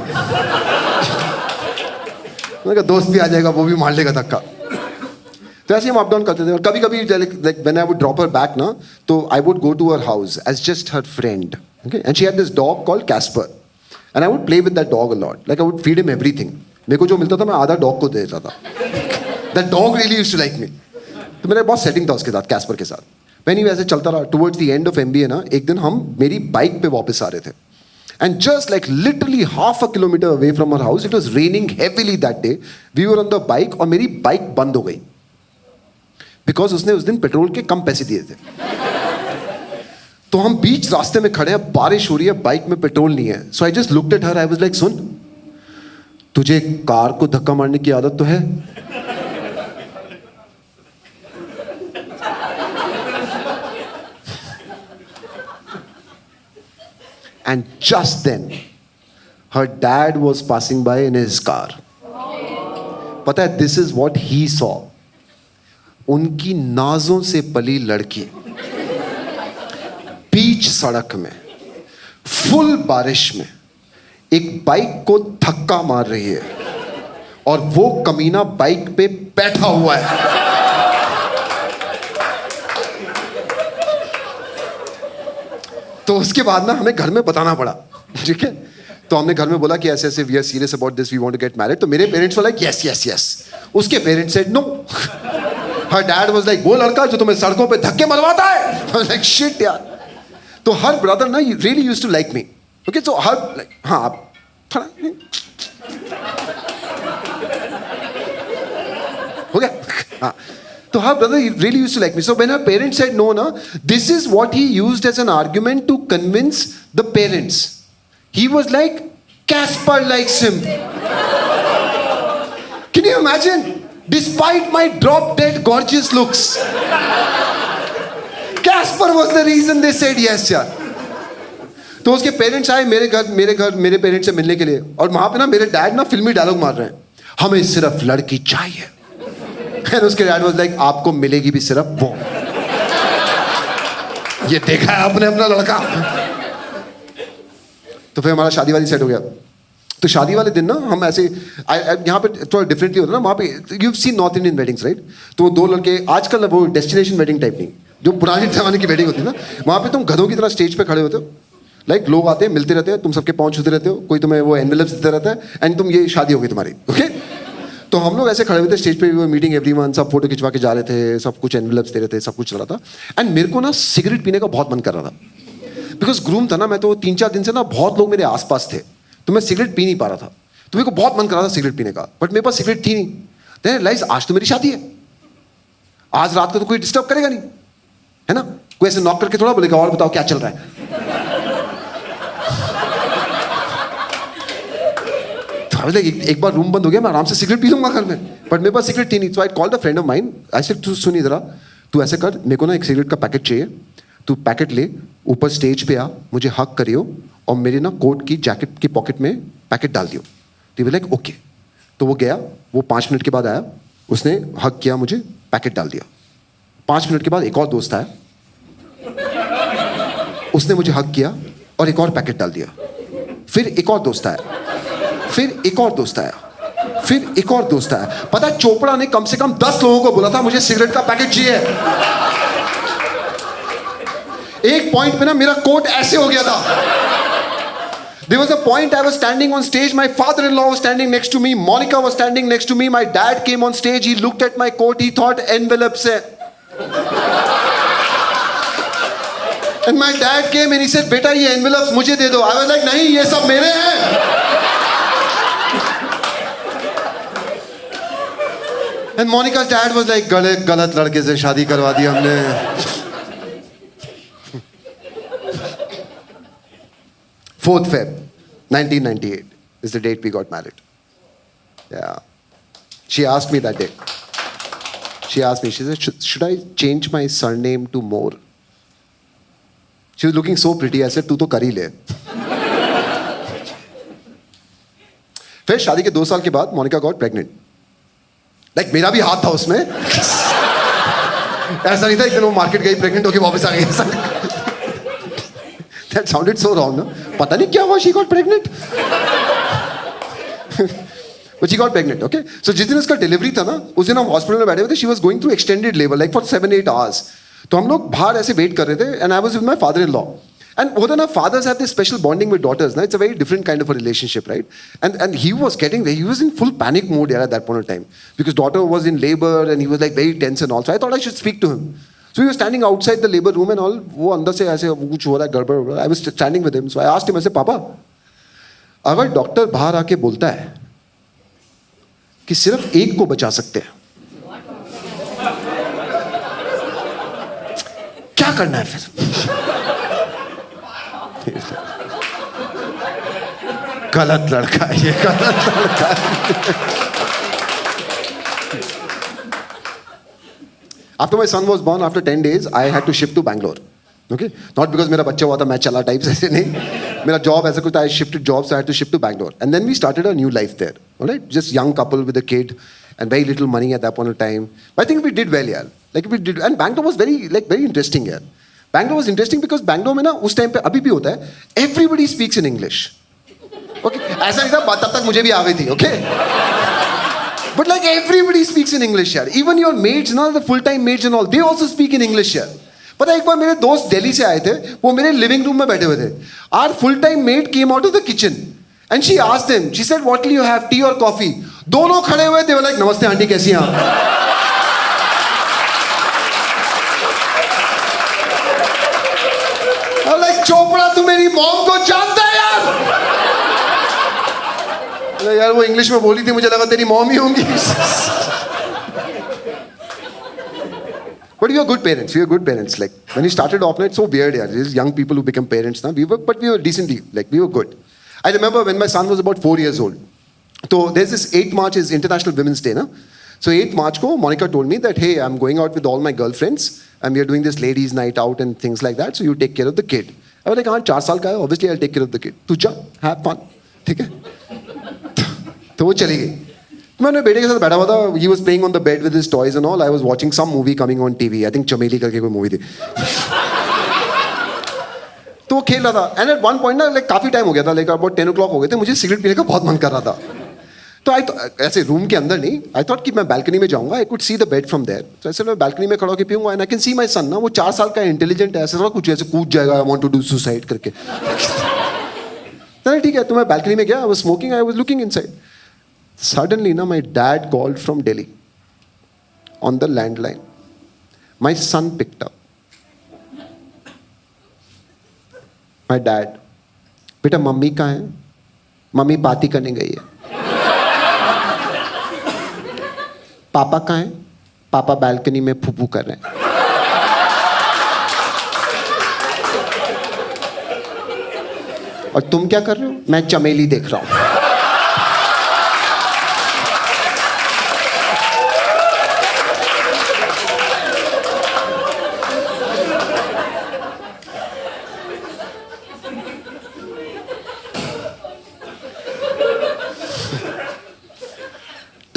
मैंने कहा दोस्त भी आ जाएगा, वो भी मार लेगा धक्का. तो ऐसे हम अप डाउन करते थे. और कभी कभी like when I would drop her back ना, तो I would go to her house as just her friend, okay. And she had this dog called Casper and I would play with that dog a lot. Like I would feed him everything. मेरे को जो मिलता था मैं आधा dog को दे देता था. That dog really used to like me. तो मेरा बहुत सेटिंग था उसके साथ, कैस्पर के साथ. मैंने वैसे चलता रहा. Towards the end of MBA ना एक दिन हम मेरी बाइक पे वापस आ रहे थे. And just like literally half a kilometer away from our house, it was raining heavily that day. We were on the bike और मेरी बाइक बंद हो गई because उसने उस दिन पेट्रोल के कम पैसे दिए थे. तो हम बीच रास्ते में खड़े हैं, बारिश हो रही है, बाइक में पेट्रोल नहीं है. So I just looked at her, I was like, सुन, तुझे कार को धक्का मारने की आदत तो है? And just then, her dad was passing by in his car. पता है, this is what he saw. उनकी नाजों से पली लड़की बीच सड़क में, फुल बारिश में, एक बाइक को धक्का मार रही है और वो कमीना बाइक पे बैठा हुआ है. तो उसके बाद ना हमें घर में बताना पड़ा, ठीक है. तो हमने घर में बोला कि ऐसे ऐसे we are serious about this, we want to get married. तो मेरे parents were like yes yes yes. उसके parents said no. Her dad was like, वो लड़का जो तुम्हें सड़कों पे धक्के मरवाता है. आई वाज लाइक शिट यार. तो हर ब्रदर ना really used to like me. Okay, so her like, हाँ आप थोड़ा हो गया. हाँ, तो her brother really used to like me. So when her parents said no, this is what he used as an argument to convince the parents. He was like, Casper likes him. Can you imagine? Despite my drop dead gorgeous looks, Casper was the reason they said yes यार. तो उसके parents आए मेरे घर मेरे parents से मिलने के लिए, और वहां पे ना मेरे डैड ना फिल्मी डायलॉग मार रहे हैं, हमें सिर्फ लड़की चाहिए. And उसके डैड वाज लाइक, आपको मिलेगी भी सिर्फ वो. ये देखा है आपने अपना लड़का. तो फिर हमारा शादी वाली सेट हो गया. तो शादी वाले दिन ना हम ऐसे, यहाँ पे थोड़ा डिफरेंटली होता है ना, वहाँ पे you seen north Indian weddings right. तो दो लड़के, आजकल वो डेस्टिनेशन वेडिंग टाइप नहीं, जो पुराने जमाने की वेडिंग होती है ना, वहाँ पे तुम गधों की तरह स्टेज पे खड़े होते हो. लाइक लोग आते हैं, मिलते रहते हैं, तुम सबके पाँव छूते रहते हो, कोई तुम्हें वो एनवेलप्स देता रहता है, एंड तुम, ये शादी हो गई तुम्हारी. ओके, तो हम लोग ऐसे खड़े हुए थे स्टेज पे, मीटिंग एवरीवन, सब फोटो खिंचवा के जा रहे थे, सब कुछ एनवेलप्स दे रहे थे, सब कुछ चल रहा था. एंड मेरे को ना सिगरेट पीने का बहुत मन कर रहा था, बिकॉज ग्रूम था ना मैं, तो 3-4 दिन से ना बहुत लोग मेरे आसपास थे, तो मैं सिगरेट पी नहीं पा रहा था. तो मेरे को बहुत मन कर रहा था सिगरेट पीने का, बट मेरे पास सिगरेट थी नहीं. देन रियलाइज, आज तो मेरी शादी है, आज रात को तो कोई डिस्टर्ब करेगा नहीं, है ना. कोई ऐसे नॉक करके थोड़ा बोलेगा, और बताओ क्या चल रहा है. एक बार रूम बंद हो गया, मैं आराम से सिगरेट पी लूंगा घर में, बट मेरे पास सिगरेट थी नहीं. So I called a friend of mine, I said, तू सुन इधर आ, तू ऐसे कर, मेरे को ना एक सिगरेट का पैकेट चाहिए, तू पैकेट ले, ऊपर स्टेज पे आ, मुझे हक करियो, और मेरे ना कोट की जैकेट की पॉकेट में पैकेट डाल दियो. तो वे लाइक ओके. तो वो गया, वो 5 मिनट के बाद आया, उसने हक किया, मुझे पैकेट डाल दिया. 5 मिनट के बाद एक और दोस्त आया, उसने मुझे हक किया और एक और पैकेट डाल दिया. फिर एक और दोस्त आया, फिर एक और दोस्त आया, फिर एक और दोस्त आया. पता है, चोपड़ा ने कम से कम 10 लोगों को बोला था मुझे सिगरेट का पैकेट चाहिए. एक पॉइंट पे ना मेरा कोट ऐसे हो गया था. There was a point I was standing on stage, my father-in-law was standing next to me, Monica was standing next to me, my dad came on stage, he looked at my coat, he thought envelopes hai. And my dad came and he said, beta ye envelopes mujhe de do. I was like, nahi, ye sab mere hain. And Monica's dad was like, गलत लड़के से शादी करवा दी हमने. Fourth Feb, 1998 is the date we got married. Yeah. She asked me that day. She asked me, she said, should I change my surname to Moore? She was looking so pretty. I said, तू तो कर ही ले. फिर शादी के 2 साल के बाद मोनिका गॉट प्रेग्नेंट. लाइक मेरा भी हाथ था उसमें. ऐसा नहीं था एक दिन वो मार्केट गई, प्रेग्नेंट होके वापस आ गई. That sounded so wrong, no? पता नहीं क्या हुआ, she got pregnant. But she got pregnant, okay? So जिस दिन उसका डिलीवरी था ना, उस दिन हम हॉस्पिटल में बैठे हुए थे. She was going through extended labor, like for 7-8 hours. तो हम लोग बाहर ऐसे वेट कर रहे थे, and I was with my father-in-law. And होता ना, fathers have this special bonding with daughters, na? It's a very different kind of a relationship, right? And he was in full panic mode at that point of time, because daughter was in labor and he was like very tense and all. So I thought I should speak to him. So he was standing outside the labor room and all. वो अंदर से ऐसे कुछ हो रहा है गड़बड़. I was standing with him. So I asked him, I said, पापा, अगर डॉक्टर बाहर आके बोलता है कि सिर्फ एक को बचा सकते हैं, क्या करना है फिर? गलत लड़का है ये, गलत लड़का है. After my son was born, after 10 days, I had to shift to Bangalore. Okay? Not because मेरा बच्चा हुआ था मैं चला टाइप्स ऐसे नहीं. मेरा जॉब ऐसा कुछ था. I shifted jobs, so I had to shift to Bangalore. And then we started a new life there. Alright? Just young couple with a kid and very little money at that point of time. But I think we did well, yeah. Like we did, and Bangalore was very interesting, yeah. Bangalore was interesting because Bangalore में ना उस time पे अभी भी होता है. Everybody speaks in English. Okay? ऐसा नहीं था तब तक मुझे भी आ गई थी. Okay? But like everybody speaks in English, yeah. Even your maids, ना the full-time maids and all, they also speak in English, yeah. पता है एक बार मेरे दोस्त दिल्ली से आए थे, वो मेरे लिविंग रूम में बैठे हुए थे. Our full-time maid came out of the kitchen and she asked them. She said, "What will you have, tea or coffee?" दोनों खड़े हुए. They were like, "नमस्ते आंटी, कैसी हैं आप?" I was like, चोपड़ा तू मेरी मॉम को जानता है यार? यार वो इंग्लिश में बोली थी, मुझे लगा तेरी मॉम ही होंगी. But we were good parents. We were good parents. Like when we started off, it's so weird, yeah. These young people who become parents now. But we were decently, like we were good. I remember when my son was about 4 years old. So there's this 8th March is International Women's Day, na? So 8th March ko, Monica told me that, hey, I'm going out with all my girlfriends and we are doing this ladies' night out and things like that. So you take care of the kid. I was like, हाँ 4 साल का है. Obviously I'll take care of the kid. तू जा, have fun, ठीक है? तो वो चली गई. मैं अपने बेटे के साथ बैठा हुआ था. He was playing on the bed with his toys and all. I was watching some movie coming on TV. I think चमेली करके कोई मूवी थी. तो वो खेल रहा था. And at one point ना like काफी टाइम हो गया था. Like about 10 o'clock हो गए थे. मुझे सिगरेट पीने का बहुत मन कर रहा था. तो ऐसे रूम के अंदर नहीं. I thought कि मैं balcony में जाऊंगा. I could see the bed from there. तो ऐसे मैं balcony में खड़ा होकर पीऊंगा. And I can see my son ना वो 4 साल का इंटेलिजेंट है. ऐसे थोड़ा कुछ ऐसे कूद जाएगा. I want to do suicide करके. ठीक है. तो मैं balcony में गया. I was smoking. I was looking inside. Suddenly, my dad called from Delhi on the landline. My son picked up. My dad, बेटा मम्मी कहाँ है? मम्मी पार्टी करने गई है. पापा कहाँ है? पापा बालकनी में फूफू कर रहे हैं. और तुम क्या कर रहे हो? मैं चमेली देख रहा हूँ.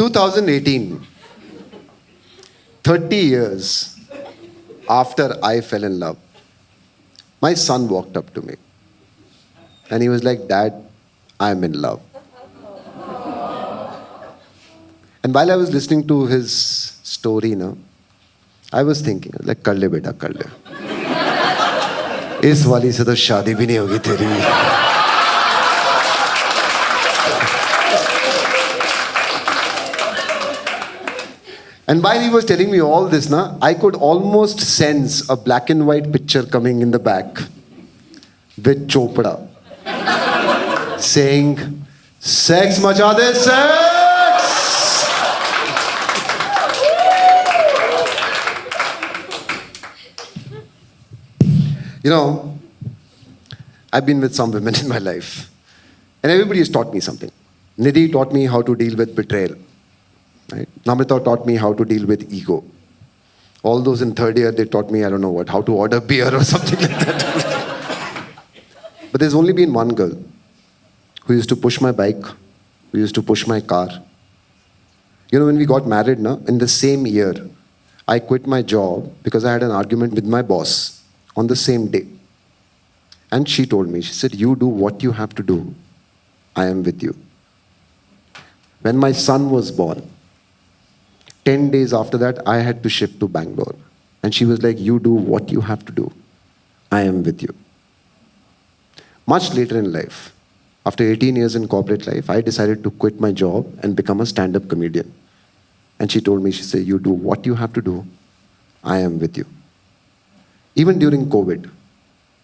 (2018) 30 years after I fell in love, my son walked up to me and he was like, "Dad, I'm in love." And while I was listening to his story, I was thinking, like, कर ले बेटा, कर ले. इस वाली से तो शादी भी नहीं होगी तेरी. And while he was telling me all this, I could almost sense a black and white picture coming in the back with Chopra saying, "Sex macha de, sex!" You know, I've been with some women in my life, and everybody has taught me something. Nidhi taught me how to deal with betrayal. Right? Namrita taught me how to deal with ego. All those in 3rd year, they taught me, I don't know what, how to order beer or something like that. But there's only been one girl who used to push my bike, who used to push my car. You know, when we got married, in the same year, I quit my job because I had an argument with my boss on the same day. And she told me, she said, "You do what you have to do. I am with you." When my son was born, 10 days after that, I had to shift to Bangalore. And she was like, "You do what you have to do. I am with you." Much later in life, after 18 years in corporate life, I decided to quit my job and become a stand-up comedian. And she told me, she said, "You do what you have to do. I am with you." Even during COVID,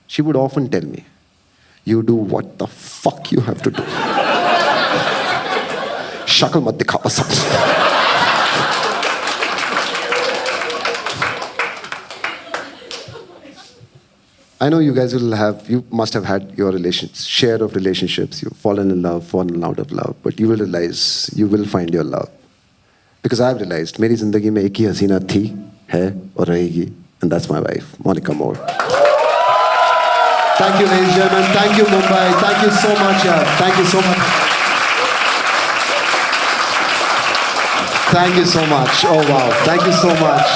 she would often tell me, "You do what the fuck you have to do. शक्ल मत दिखा बस." I know you guys you must have had your share of relationships. You've fallen in love, fallen out of love, but you will realize you will find your love. Because I've realized, मेरी जिंदगी में एक ही हसीना थी, है और रहेगी, and that's my wife, Monica Moore. Thank you, ladies and gentlemen. Thank you, Mumbai. Thank you so much. Thank you so much. Thank you so much. Oh wow. Thank you so much.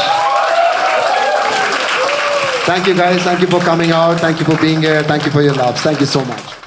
Thank you guys. Thank you for coming out. Thank you for being here. Thank you for your love. Thank you so much.